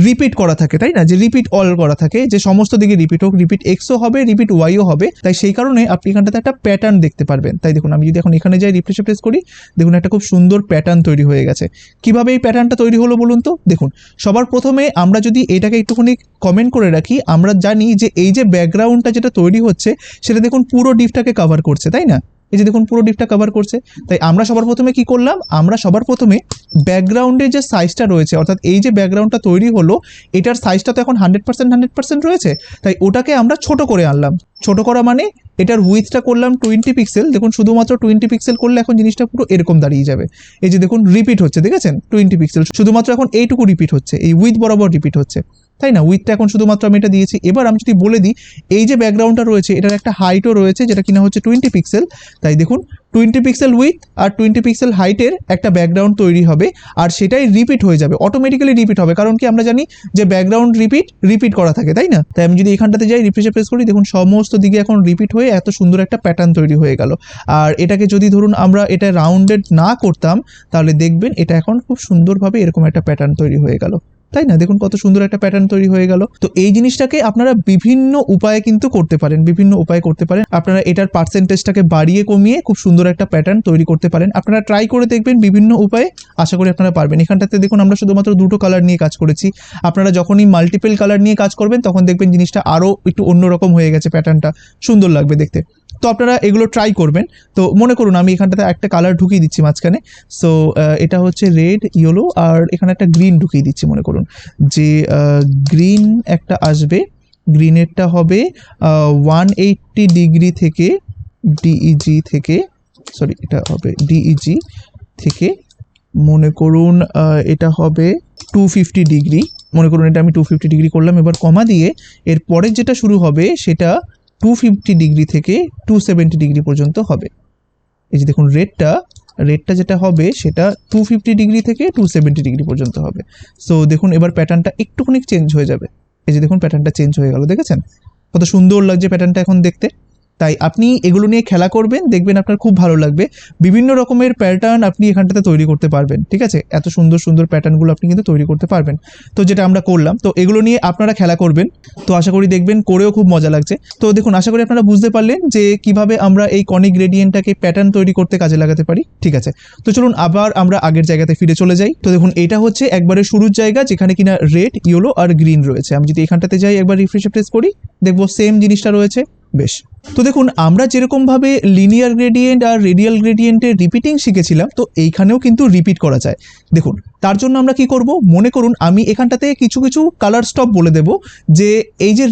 রিপিট করা থাকে, তাই না? যে রিপিট অল করা থাকে, যে সমস্ত দিকে রিপিট হোক, রিপিট এক্সও হবে, রিপিট ওয়াইও হবে। তাই সেই কারণে আপনি এখানটাতে একটা প্যাটার্ন দেখতে পারবেন। তাই দেখুন আমি যদি এখন এখানে যাই, রিফ্রেশে প্লেস করি, দেখুন একটা খুব সুন্দর প্যাটার্ন তৈরি হয়ে গেছে। কিভাবে এই প্যাটার্নটা তৈরি হলো বলুন তো? দেখুন সবার প্রথমে আমরা যদি এটাকে একটুখানি কমেন্ট করে রাখি, আমরা জানি যে এই যে ব্যাকগ্রাউন্ডটা যেটা তৈরি হচ্ছে সেটা দেখুন পুরো ডিপটাকে কভার করছে, তাই না? এই যে দেখুন পুরো ডিপটা কভার করছে। তাই আমরা সবার প্রথমে কি করলাম, আমরা সবার প্রথমে ব্যাকগ্রাউন্ডের যে সাইজটা রয়েছে, অর্থাৎ এই যে ব্যাকগ্রাউন্ডটা তৈরি হলো এটার সাইজটা তো এখন 100% রয়েছে, তাই ওটাকে আমরা ছোট করে আনলাম। ছোট করা মানে এটার উইথটা করলাম 20 পিক্সেল। দেখুন শুধুমাত্র 20 পিক্সেল করলে এখন জিনিসটা পুরো এরকম দাঁড়িয়ে যাবে। এই যে দেখুন রিপিট হচ্ছে, দেখেছেন 20 পিক্সেল, শুধুমাত্র এখন এইটুকু রিপিট হচ্ছে, এই উইথ বরাবর রিপিট হচ্ছে, তাই না? উইথটা এখন শুধুমাত্র আমি এটা দিয়েছি। এবার আমি যদি বলে দিই এই যে ব্যাকগ্রাউন্ডটা রয়েছে এটার একটা হাইটও রয়েছে, যেটা কিনা হচ্ছে 20 পিক্সেল। তাই দেখুন 20 পিক্সেল উইথ আর 20 পিক্সেল হাইটের একটা ব্যাকগ্রাউন্ড তৈরি হবে, আর সেটাই রিপিট হয়ে যাবে, অটোমেটিক্যালি রিপিট হবে। কারণ কি আমরা জানি যে ব্যাকগ্রাউন্ড রিপিট করা থাকে, তাই না? তাই আমি যদি এখানটাতে যাই, রিফ্রেশে প্রেস করি, দেখুন সমস্ত দিকে এখন রিপিট হয়ে এত সুন্দর একটা প্যাটার্ন তৈরি হয়ে গেল। আর এটাকে যদি ধরুন আমরা এটা রাউন্ডেড না করতাম, তাহলে দেখবেন এটা এখন খুব সুন্দরভাবে এরকম একটা প্যাটার্ন তৈরি হয়ে গেল, তাই না? দেখুন কত সুন্দর একটা প্যাটার্ন তৈরি হয়ে গেল। তো এই জিনিসটাকে আপনারা বিভিন্ন উপায়ে কিন্তু করতে পারেন, বিভিন্ন উপায়ে করতে পারেন। আপনারা এটার পার্সেন্টেজটাকে বাড়িয়ে কমিয়ে খুব সুন্দর একটা প্যাটার্ন তৈরি করতে পারেন। আপনারা ট্রাই করে দেখবেন বিভিন্ন উপায়ে, আশা করি আপনারা পারবেন। এখানটাতে দেখুন আমরা শুধুমাত্র দুটো কালার নিয়ে কাজ করেছি। আপনারা যখনই মাল্টিপল কালার নিয়ে কাজ করবেন তখন দেখবেন জিনিসটা আরও একটু অন্যরকম হয়ে গেছে, প্যাটার্নটা সুন্দর লাগবে দেখতে। তো আপনারা এগুলো ট্রাই করবেন। তো মনে করুন আমি এখানটাতে একটা কালার ঢুকিয়ে দিচ্ছি মাঝখানে। সো এটা হচ্ছে রেড, ইয়েলো, আর এখানে একটা গ্রিন ঢুকিয়ে দিচ্ছি। মনে করুন যে গ্রিন একটা আসবে, গ্রিনেরটা হবে 180 ডিগ্রি থেকে ডিইজি থেকে, সরি এটা হবে ডিইজি থেকে মনে করুন এটা হবে 250 ডিগ্রি, মনে করুন এটা আমি 250 ডিগ্রি করলাম, এবার কমা দিয়ে এর পরের যেটা শুরু হবে সেটা 250 ডিগ্রি থেকে 270 ডিগ্রি পর্যন্ত হবে। এই যে দেখুন রেডটা যেটা হবে সেটা 250 ডিগ্রি থেকে 270 ডিগ্রি পর্যন্ত হবে। সো দেখুন এবার প্যাটার্নটা একটুখানি চেঞ্জ হয়ে যাবে। এই যে দেখুন প্যাটার্নটা চেঞ্জ হয়ে গেল, দেখেছেন কত সুন্দর লাগছে প্যাটার্নটা এখন দেখতে। তাই আপনি এগুলো নিয়ে খেলা করবেন, দেখবেন আপনার খুব ভালো লাগবে। বিভিন্ন রকমের প্যাটার্ন আপনি এখানটাতে তৈরি করতে পারবেন, ঠিক আছে, এত সুন্দর সুন্দর প্যাটার্নগুলো আপনি কিন্তু তৈরি করতে পারবেন। তো যেটা আমরা করলাম, তো এগুলো নিয়ে আপনারা খেলা করবেন, তো আশা করি দেখবেন করেও খুব মজা লাগছে। তো দেখুন আশা করি আপনারা বুঝতে পারলেন যে কিভাবে আমরা এই কনিক গ্রেডিয়েন্টটাকে প্যাটার্ন তৈরি করতে কাজে লাগাতে পারি, ঠিক আছে। তো চলুন আবার আমরা আগের জায়গাতে ফিরে চলে যাই। তো দেখুন এটা হচ্ছে একবারে শুরুর জায়গা যেখানে কিনা রেড, ইয়েলো আর গ্রিন রয়েছে। আমি যদি এখানটাতে যাই একবার রিফ্রেশ প্রেস করি, দেখবো সেম জিনিসটা রয়েছে। বেশ, তো দেখুন আমরা যেরকমভাবে লিনিয়ার গ্রেডিয়েন্ট আর রেডিয়াল গ্রেডিয়েন্টের রিপিটিং শিখেছিলাম, তো এইখানেও কিন্তু রিপিট করা যায়। দেখুন তার জন্য আমরা কি করব, মনে করুন আমি এখানটাতে কিছু কিছু কালার স্টপ বলে দেব, যে এই যে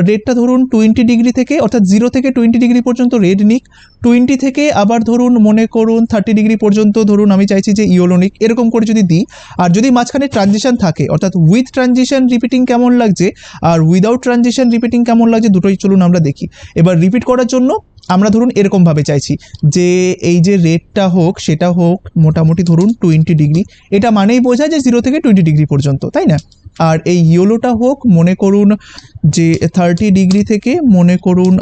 রেডটা ধরুন 20 ডিগ্রি থেকে, অর্থাৎ 0 থেকে 20 ডিগ্রি পর্যন্ত রেড নিক, 20 থেকে আবার ধরুন মনে করুন 30 ডিগ্রি পর্যন্ত ধরুন আমি চাইছি যে ইয়েলো নিক, এরকম করে যদি দিই। আর যদি মাঝখানে ট্রানজিশন থাকে, অর্থাৎ উইথ ট্রানজিশন রিপিটিং কেমন লাগছে আর উইদাউট ট্রানজিশন রিপিটিং কেমন লাগছে, দুটোই চলুন আমরা দেখি। এবার রিপিট করার জন্য আমরা ধরুন এরকমভাবে চাইছি যে এই যে রেডটা হোক সেটা হোক মোটামুটি ধরুন 20 ডিগ্রি, এটা মানেই বোঝায় যে 0 থেকে 20 ডিগ্রি পর্যন্ত, তাই না। আর এই ইয়েলোটা হোক মনে করুন যে 30 ডিগ্রি থেকে মনে করুন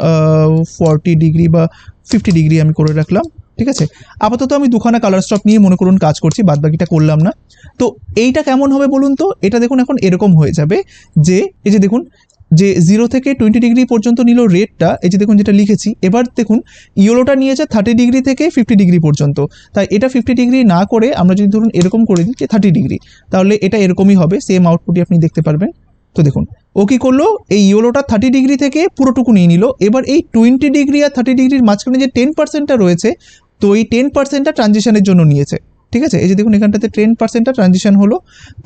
40 ডিগ্রি বা 50 ডিগ্রি আমি করে রাখলাম, ঠিক আছে। আপাতত আমি দুখানা কালার স্টপ নিয়ে মনে করুন কাজ করছি, বাদ বাকিটা করলাম না। তো এইটা কেমন হবে বলুন তো, এটা দেখুন এখন এরকম হয়ে যাবে যে এই যে দেখুন যে 0 থেকে 20 ডিগ্রি পর্যন্ত নিল রেডটা, এই যে দেখুন যেটা লিখেছি। এবার দেখুন ইয়েলোটা নিয়েছে 30 ডিগ্রি থেকে 50 ডিগ্রি পর্যন্ত, তাই এটা 50 ডিগ্রি না করে আমরা যদি ধরুন এরকম করে দিই যে 30 ডিগ্রি, তাহলে এটা এরকমই হবে, সেম আউটপুটই আপনি দেখতে পারবেন। তো দেখুন ও কি করলো, এই ইয়েলোটা 30 ডিগ্রি থেকে পুরোটুকু নিয়ে নিল। এবার এই 20 ডিগ্রি আর 30 ডিগ্রির মাঝখানে যে 10%টা রয়েছে, তো এই 10%টা ট্রানজিশনের জন্য নিয়েছে, ঠিক আছে। এই যে দেখুন এখানটাতে 10%টা ট্রানজিশন হলো।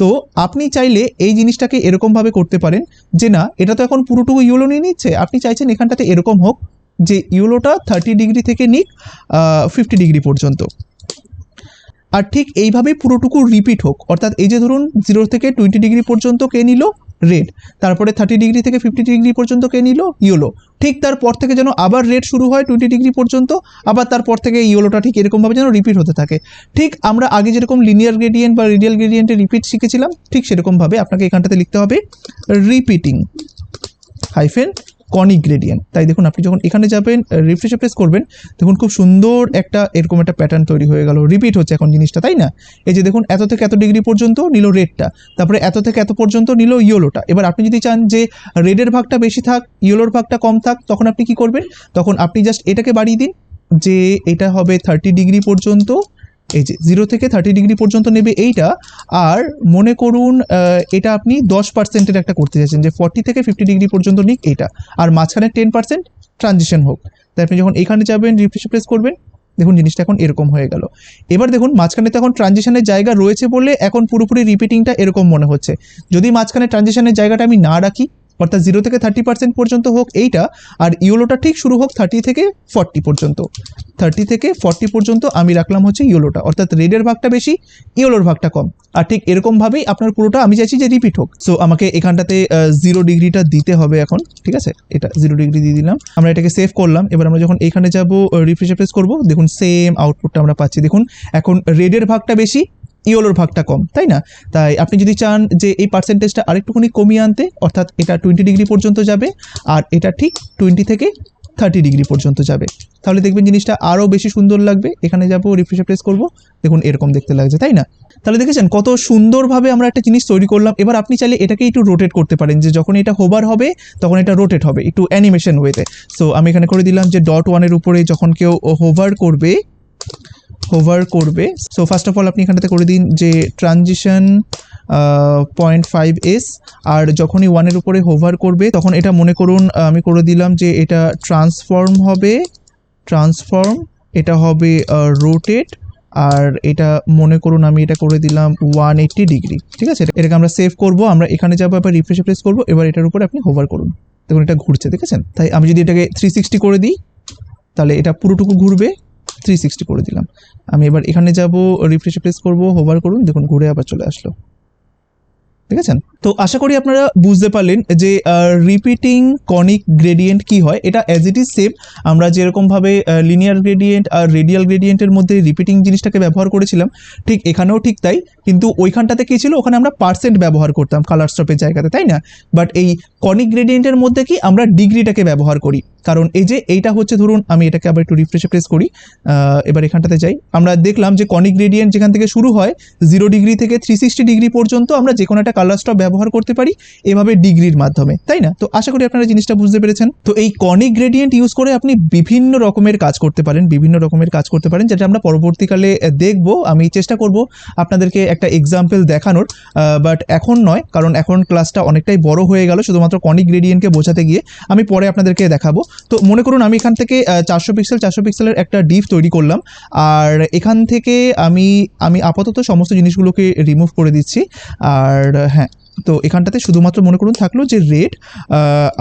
তো আপনি চাইলে এই জিনিসটাকে এরকমভাবে করতে পারেন যে না, এটা তো এখন পুরোটুকু ইয়েলো নিয়ে নিচ্ছে, আপনি চাইছেন এখানটাতে এরকম হোক যে ইয়েলোটা 30 ডিগ্রি থেকে নিক 50 ডিগ্রি পর্যন্ত। আর ঠিক এইভাবেই পুরোটুকু রিপিট হোক, অর্থাৎ এই যে ধরুন 0 থেকে 20 ডিগ্রি পর্যন্ত কে নিল রেড, তারপরে 30 ডিগ্রি থেকে 50 ডিগ্রি পর্যন্ত কে নিল ইয়েলো, ঠিক তারপর থেকে যেন আবার রেড শুরু হয় 20 ডিগ্রি পর্যন্ত, আবার তারপর থেকে ইয়েলোটা ঠিক এরকমভাবে যেন রিপিট হতে থাকে। ঠিক আমরা আগে যেরকম লিনিয়ার গ্রেডিয়েন্ট বা রেডিয়াল গ্রেডিয়েন্টের রিপিট শিখেছিলাম, ঠিক সেরকমভাবে আপনাকে এখানটাতে লিখতে হবে রিপিটিং হাইফেন কনিক গ্রেডিয়েন্ট। তাই দেখুন আপনি যখন এখানে যাবেন রিফ্রেশ প্রেস করবেন, দেখুন খুব সুন্দর একটা এরকম একটা প্যাটার্ন তৈরি হয়ে গেল, রিপিট হচ্ছে এখন জিনিসটা, তাই না। এই যে দেখুন এত থেকে এত ডিগ্রি পর্যন্ত নিল রেডটা, তারপরে এত থেকে এত পর্যন্ত নিল ইয়েলোটা। এবার আপনি যদি চান যে রেডের ভাগটা বেশি থাক ইয়েলোর ভাগটা কম থাক, তখন আপনি কি করবেন, তখন আপনি জাস্ট এটাকে বাড়িয়ে দিন, যে এটা হবে 30 ডিগ্রি পর্যন্ত, এই যে 0 থেকে 30 ডিগ্রি পর্যন্ত নেবে এইটা। আর মনে করুন এটা আপনি 10%-এর একটা করতে চাইছেন, যে 40 থেকে 50 ডিগ্রি পর্যন্ত নিক এইটা, আর মাঝখানে 10% ট্রানজিশন হোক। তাই আপনি যখন এখানে যাবেন রিফ্রেশ প্রেস করবেন, দেখুন জিনিসটা এখন এরকম হয়ে গেল। এবার দেখুন মাঝখানে তো এখন ট্রানজিশনের জায়গা রয়েছে বলে এখন পুরোপুরি রিপিটিংটা এরকম মনে হচ্ছে। যদি মাঝখানে ট্রানজিশনের জায়গাটা আমি না রাখি, অর্থাৎ 0 থেকে 30% পর্যন্ত হোক এইটা, আর ইয়েলোটা ঠিক শুরু হোক 30 থেকে 40 পর্যন্ত, 30 থেকে 40 পর্যন্ত আমি রাখলাম হচ্ছে ইয়েলোটা, অর্থাৎ রেডের ভাগটা বেশি ইয়েলোর ভাগটা কম। আর ঠিক এরকমভাবেই আপনার পুরোটা আমি চাইছি যে রিপিট হোক। সো আমাকে এখানটাতে 0 ডিগ্রিটা দিতে হবে এখন, ঠিক আছে, এটা 0 ডিগ্রি দিয়ে দিলাম। আমরা এটাকে সেভ করলাম। এবার আমরা যখন এখানে যাব রিফ্রেশ প্রেস করবো, দেখুন সেম আউটপুটটা আমরা পাচ্ছি। দেখুন এখন রেডের ভাগটা বেশি ইয়েলোর ভাগটা কম, তাই না। তাই আপনি যদি চান যে এই পার্সেন্টেজটা আরেকটুখানি কমিয়ে আনতে, অর্থাৎ এটা 20 ডিগ্রি পর্যন্ত যাবে আর এটা ঠিক 20 থেকে 30 ডিগ্রি পর্যন্ত যাবে, তাহলে দেখবেন জিনিসটা আরও বেশি সুন্দর লাগবে। এখানে যাব রিফ্রেশ প্রেস করবো, দেখুন এরকম দেখতে লাগছে, তাই না। তাহলে দেখেছেন কত সুন্দরভাবে আমরা একটা জিনিস তৈরি করলাম। এবার আপনি চাইলে এটাকে একটু রোটেট করতে পারেন, যে যখন এটা হোভার হবে তখন এটা রোটেট হবে একটু অ্যানিমেশন ওয়েতে। সো আমি এখানে করে দিলাম যে .1-এর উপরে যখন কেউ হোভার করবে, সো ফার্স্ট অফ অল আপনি এখানটাতে করে দিন যে ট্রানজিশন 0.5s, আর যখনই 1-এর উপরে হোভার করবে তখন এটা মনে করুন আমি করে দিলাম যে এটা ট্রান্সফর্ম হবে, এটা হবে রোটেট, আর এটা মনে করুন আমি এটা করে দিলাম 180 ডিগ্রি, ঠিক আছে। এটাকে আমরা সেভ করব, আমরা এখানে যাবো, আবার রিফ্রেশ প্রেস করবো। এবার এটার উপরে আপনি হোভার করুন, দেখুন এটা ঘুরছে, দেখেছেন। তাই আমি যদি এটাকে 360 করে দিই, তাহলে এটা পুরোটুকু ঘুরবে, 360 করে দিলাম। আমি এবার এখানে যাব, রিফ্রেশে প্রেস করব, হোভার করুন, দেখুন ঘুরে আবার চলে আসলো। ঠিক আছে, তো আশা করি আপনারা বুঝতে পারলেন যে রিপিটিং কনিক গ্রেডিয়েন্ট কি হয়। এটা অ্যাজ ইট ইজ সেম, আমরা যেরকমভাবে লিনিয়ার গ্রেডিয়েন্ট আর রেডিয়াল গ্রেডিয়েন্টের মধ্যে রিপিটিং জিনিসটাকে ব্যবহার করেছিলাম, ঠিক এখানেও ঠিক তাই। কিন্তু ওইখানটাতে কী ছিল, ওখানে আমরা পার্সেন্ট ব্যবহার করতাম কালার স্টপের জায়গাতে, তাই না? বাট এই কনিক গ্রেডিয়েন্টের মধ্যে কি আমরা ডিগ্রিটাকে ব্যবহার করি। কারণ এই যে এইটা হচ্ছে, ধরুন আমি এটাকে আবার একটু রিফ্রেশে প্রেস করি, এবার এখানটাতে যাই, আমরা দেখলাম যে কনিক গ্রেডিয়েন্ট যেখান থেকে শুরু হয় 0 ডিগ্রি থেকে 360 ডিগ্রি পর্যন্ত আমরা যে কোনো একটা কালার স্টপ ব্যবহার করতে পারি এভাবে ডিগ্রির মাধ্যমে, তাই না? তো আশা করি আপনারা জিনিসটা বুঝতে পেরেছেন। তো এই কনিক গ্রেডিয়েন্ট ইউজ করে আপনি বিভিন্ন রকমের কাজ করতে পারেন, যেটা আমরা পরবর্তীকালে দেখব। আমি চেষ্টা করব আপনাদেরকে একটা এক্সাম্পল দেখানোর, বাট এখন নয়, কারণ এখন ক্লাসটা অনেকটাই বড় হয়ে গেল শুধুমাত্র কনিক গ্রেডিয়েন্টকে বোঝাতে গিয়ে। আমি পরে আপনাদেরকে দেখাবো। তো মনে করুন আমি এখান থেকে 400 পিক্সেলের একটা ডিপ তৈরি করলাম, আর এখান থেকে আমি আপাতত সমস্ত জিনিসগুলোকে রিমুভ করে দিচ্ছি। আর হ্যাঁ, তো এখানটাতে শুধুমাত্র মনে করুন থাকলো যে রেড,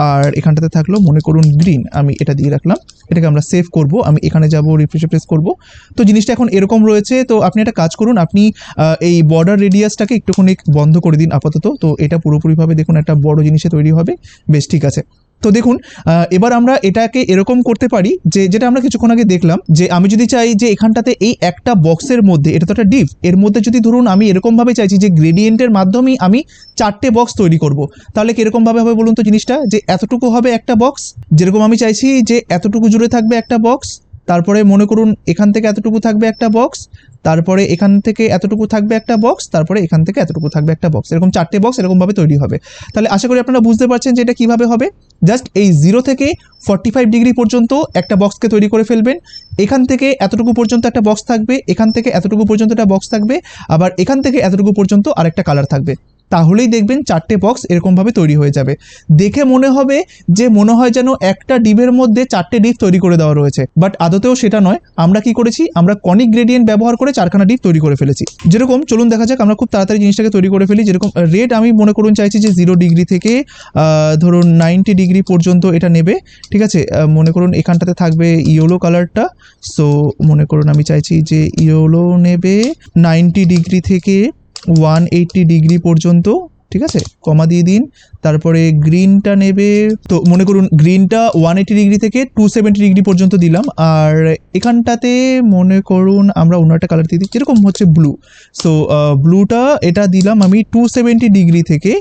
আর এখানটাতে থাকলো মনে করুন গ্রিন। আমি এটা দিয়ে রাখলাম, এটাকে আমরা সেভ করব। আমি এখানে যাব, রিফ্রেশে প্রেস করব। তো জিনিসটা এখন এরকম রয়েছে। তো আপনি একটা কাজ করুন, আপনি এই বর্ডার রেডিয়াসটাকে একটুখানি বন্ধ করে দিন আপাতত। তো এটা পুরোপুরিভাবে দেখুন একটা বড় জিনিসে তৈরি হবে। বেশ, ঠিক আছে। তো দেখুন এবার আমরা এটাকে এরকম করতে পারি যে, যেটা আমরা কিছুক্ষণ আগে দেখলাম, যে আমি যদি চাই যে এখানটাতে এই একটা বক্সের মধ্যে, এটা তো একটা ডিপ, এর মধ্যে যদি ধরুন আমি এরকমভাবে চাইছি যে গ্রেডিয়েন্টের মাধ্যমেই আমি 4টে বক্স তৈরি করব, তাহলে কীরকমভাবে হবে বলুন তো জিনিসটা? যে এতটুকু হবে একটা বক্স, যেরকম আমি চাইছি যে এতটুকু জুড়ে থাকবে একটা বক্স, তারপরে মনে করুন এখান থেকে এতটুকু থাকবে একটা বক্স, তারপরে এখান থেকে এতটুকু থাকবে একটা বক্স, তারপরে এখান থেকে এতটুকু থাকবে একটা বক্স, এরকম 4টে বক্স এরকমভাবে তৈরি হবে। তাহলে আশা করি আপনারা বুঝতে পারছেন যে এটা কীভাবে হবে। জাস্ট এই 0 থেকে 45 ডিগ্রি পর্যন্ত একটা বক্সকে তৈরি করে ফেলবেন। এখান থেকে এতটুকু পর্যন্ত একটা বক্স থাকবে, এখান থেকে এতটুকু পর্যন্ত একটা বক্স থাকবে, আবার এখান থেকে এতটুকু পর্যন্ত আরেকটা কালার থাকবে। তাহলেই দেখবেন 4টে বক্স এরকমভাবে তৈরি হয়ে যাবে। দেখে মনে হবে যে মনে হয় যেন একটা ডিপের মধ্যে 4টে ডিপ তৈরি করে দেওয়া রয়েছে, বাট আদতেও সেটা নয়। আমরা কি করেছি, আমরা কনিক গ্রেডিয়েন্ট ব্যবহার করে 4খানা ডিপ তৈরি করে ফেলেছি। যেরকম চলুন দেখা যাক, আমরা খুব তাড়াতাড়ি জিনিসটাকে তৈরি করে ফেলি। যেরকম রেড আমি মনে করুন চাইছি যে 0 ডিগ্রি থেকে ধরুন 90 ডিগ্রি পর্যন্ত এটা নেবে। ঠিক আছে, মনে করুন এখানটাতে থাকবে ইয়েলো কালারটা। সো মনে করুন আমি চাইছি যে ইয়েলো নেবে 90 ডিগ্রি থেকে 180 ডিগ্রি পর্যন্ত। ঠিক আছে, কমা দিয়ে দিন। তারপরে গ্রিনটা নেবে, তো মনে করুন গ্রিনটা 180 ডিগ্রি থেকে 270 ডিগ্রি পর্যন্ত দিলাম। আর এখানটাতে মনে করুন আমরা অন্য একটা কালার দিয়ে দিই, যেরকম হচ্ছে ব্লু। সো ব্লুটা এটা দিলাম আমি 270 ডিগ্রি থেকে,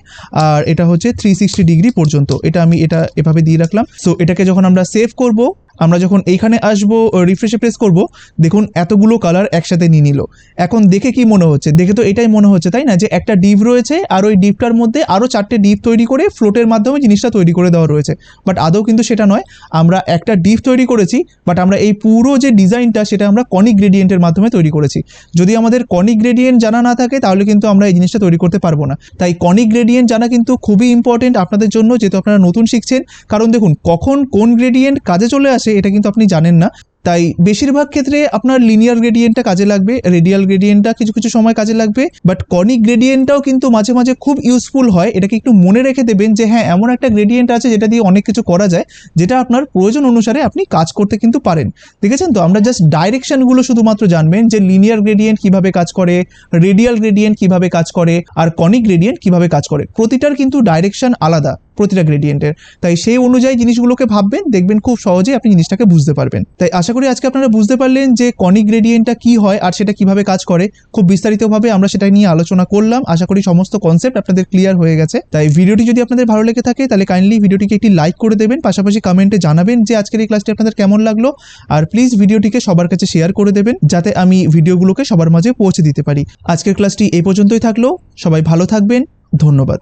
আর এটা হচ্ছে 360 ডিগ্রি পর্যন্ত। এটা আমি এটা এভাবে দিয়ে রাখলাম। সো এটাকে যখন আমরা সেভ করব, আমরা যখন এইখানে আসবো, রিফ্রেশে প্রেস করব, দেখুন এতগুলো কালার একসাথে নিয়ে নিল। এখন দেখে কি মনে হচ্ছে? দেখে তো এটাই মনে হচ্ছে, তাই না, যে একটা ডিপ রয়েছে, আর ওই ডিপটার মধ্যে আরও 4টে ডিপ তৈরি করে ফ্লোটের মাধ্যমে জিনিসটা তৈরি করে দেওয়া রয়েছে। বাট আদৌ কিন্তু সেটা নয়, আমরা একটা ডিপ তৈরি করেছি, বাট আমরা এই পুরো যে ডিজাইনটা সেটা আমরা কনিক গ্রেডিয়েন্টের মাধ্যমে তৈরি করেছি। যদি আমাদের কনিক গ্রেডিয়েন্ট জানা না থাকে তাহলে কিন্তু আমরা এই জিনিসটা তৈরি করতে পারবো না। তাই কনিক গ্রেডিয়েন্ট জানা কিন্তু খুবই ইম্পর্টেন্ট আপনাদের জন্য, যেহেতু আপনারা নতুন শিখছেন। কারণ দেখুন কখন কোন গ্রেডিয়েন্ট কাজে চলে আসে এটা কিন্তু আপনি জানেন না। তাই বেশিরভাগ ক্ষেত্রে আপনার লিনিয়ার গ্রেডিয়েন্টটা কাজে লাগবে, রেডিয়াল গ্রেডিয়েন্টটা কিছু কিছু সময় কাজে লাগবে, বাট কনিক গ্রেডিয়েন্টটাও কিন্তু মাঝে মাঝে খুব ইউজফুল হয়। এটাকে একটু মনে রেখে দেবেন যে হ্যাঁ, এমন একটা গ্রেডিয়েন্ট আছে যেটা দিয়ে অনেক কিছু করা যায়, যেটা আপনার প্রয়োজন অনুসারে আপনি কাজ করতে কিন্তু পারেন। দেখেছেন তো, আমরা জাস্ট ডাইরেকশনগুলো শুধুমাত্র জানবেন যে লিনিয়ার গ্রেডিয়েন্ট কিভাবে কাজ করে, রেডিয়াল গ্রেডিয়েন্ট কিভাবে কাজ করে, আর কনিক গ্রেডিয়েন্ট কিভাবে কাজ করে। প্রতিটার কিন্তু ডাইরেকশন আলাদা প্রতিটা গ্রেডিয়েন্টের। তাই সেই অনুযায়ী জিনিসগুলোকে ভাববেন, দেখবেন খুব সহজেই আপনি জিনিসটাকে বুঝতে পারবেন। তাই আশা করি আজকে আপনারা বুঝতে পারলেন যে কনিক গ্রেডিয়েন্টটা কি হয় আর সেটা কিভাবে কাজ করে। খুব বিস্তারিতভাবে আমরা সেটা নিয়ে আলোচনা করলাম। আশা করি সমস্ত কনসেপ্ট আপনাদের ক্লিয়ার হয়ে গেছে। তাই ভিডিওটি যদি আপনাদের ভালো লেগে থাকে তাহলে কাইন্ডলি ভিডিওটিকে একটি লাইক করে দেবেন, পাশাপাশি কমেন্টে জানাবেন যে আজকের এই ক্লাসটি আপনাদের কেমন লাগলো। আর প্লিজ ভিডিওটিকে সবার কাছে শেয়ার করে দেবেন, যাতে আমি ভিডিওগুলোকে সবার মাঝে পৌঁছে দিতে পারি। আজকের ক্লাসটি এই পর্যন্তই থাকলো। সবাই ভালো থাকবেন, ধন্যবাদ।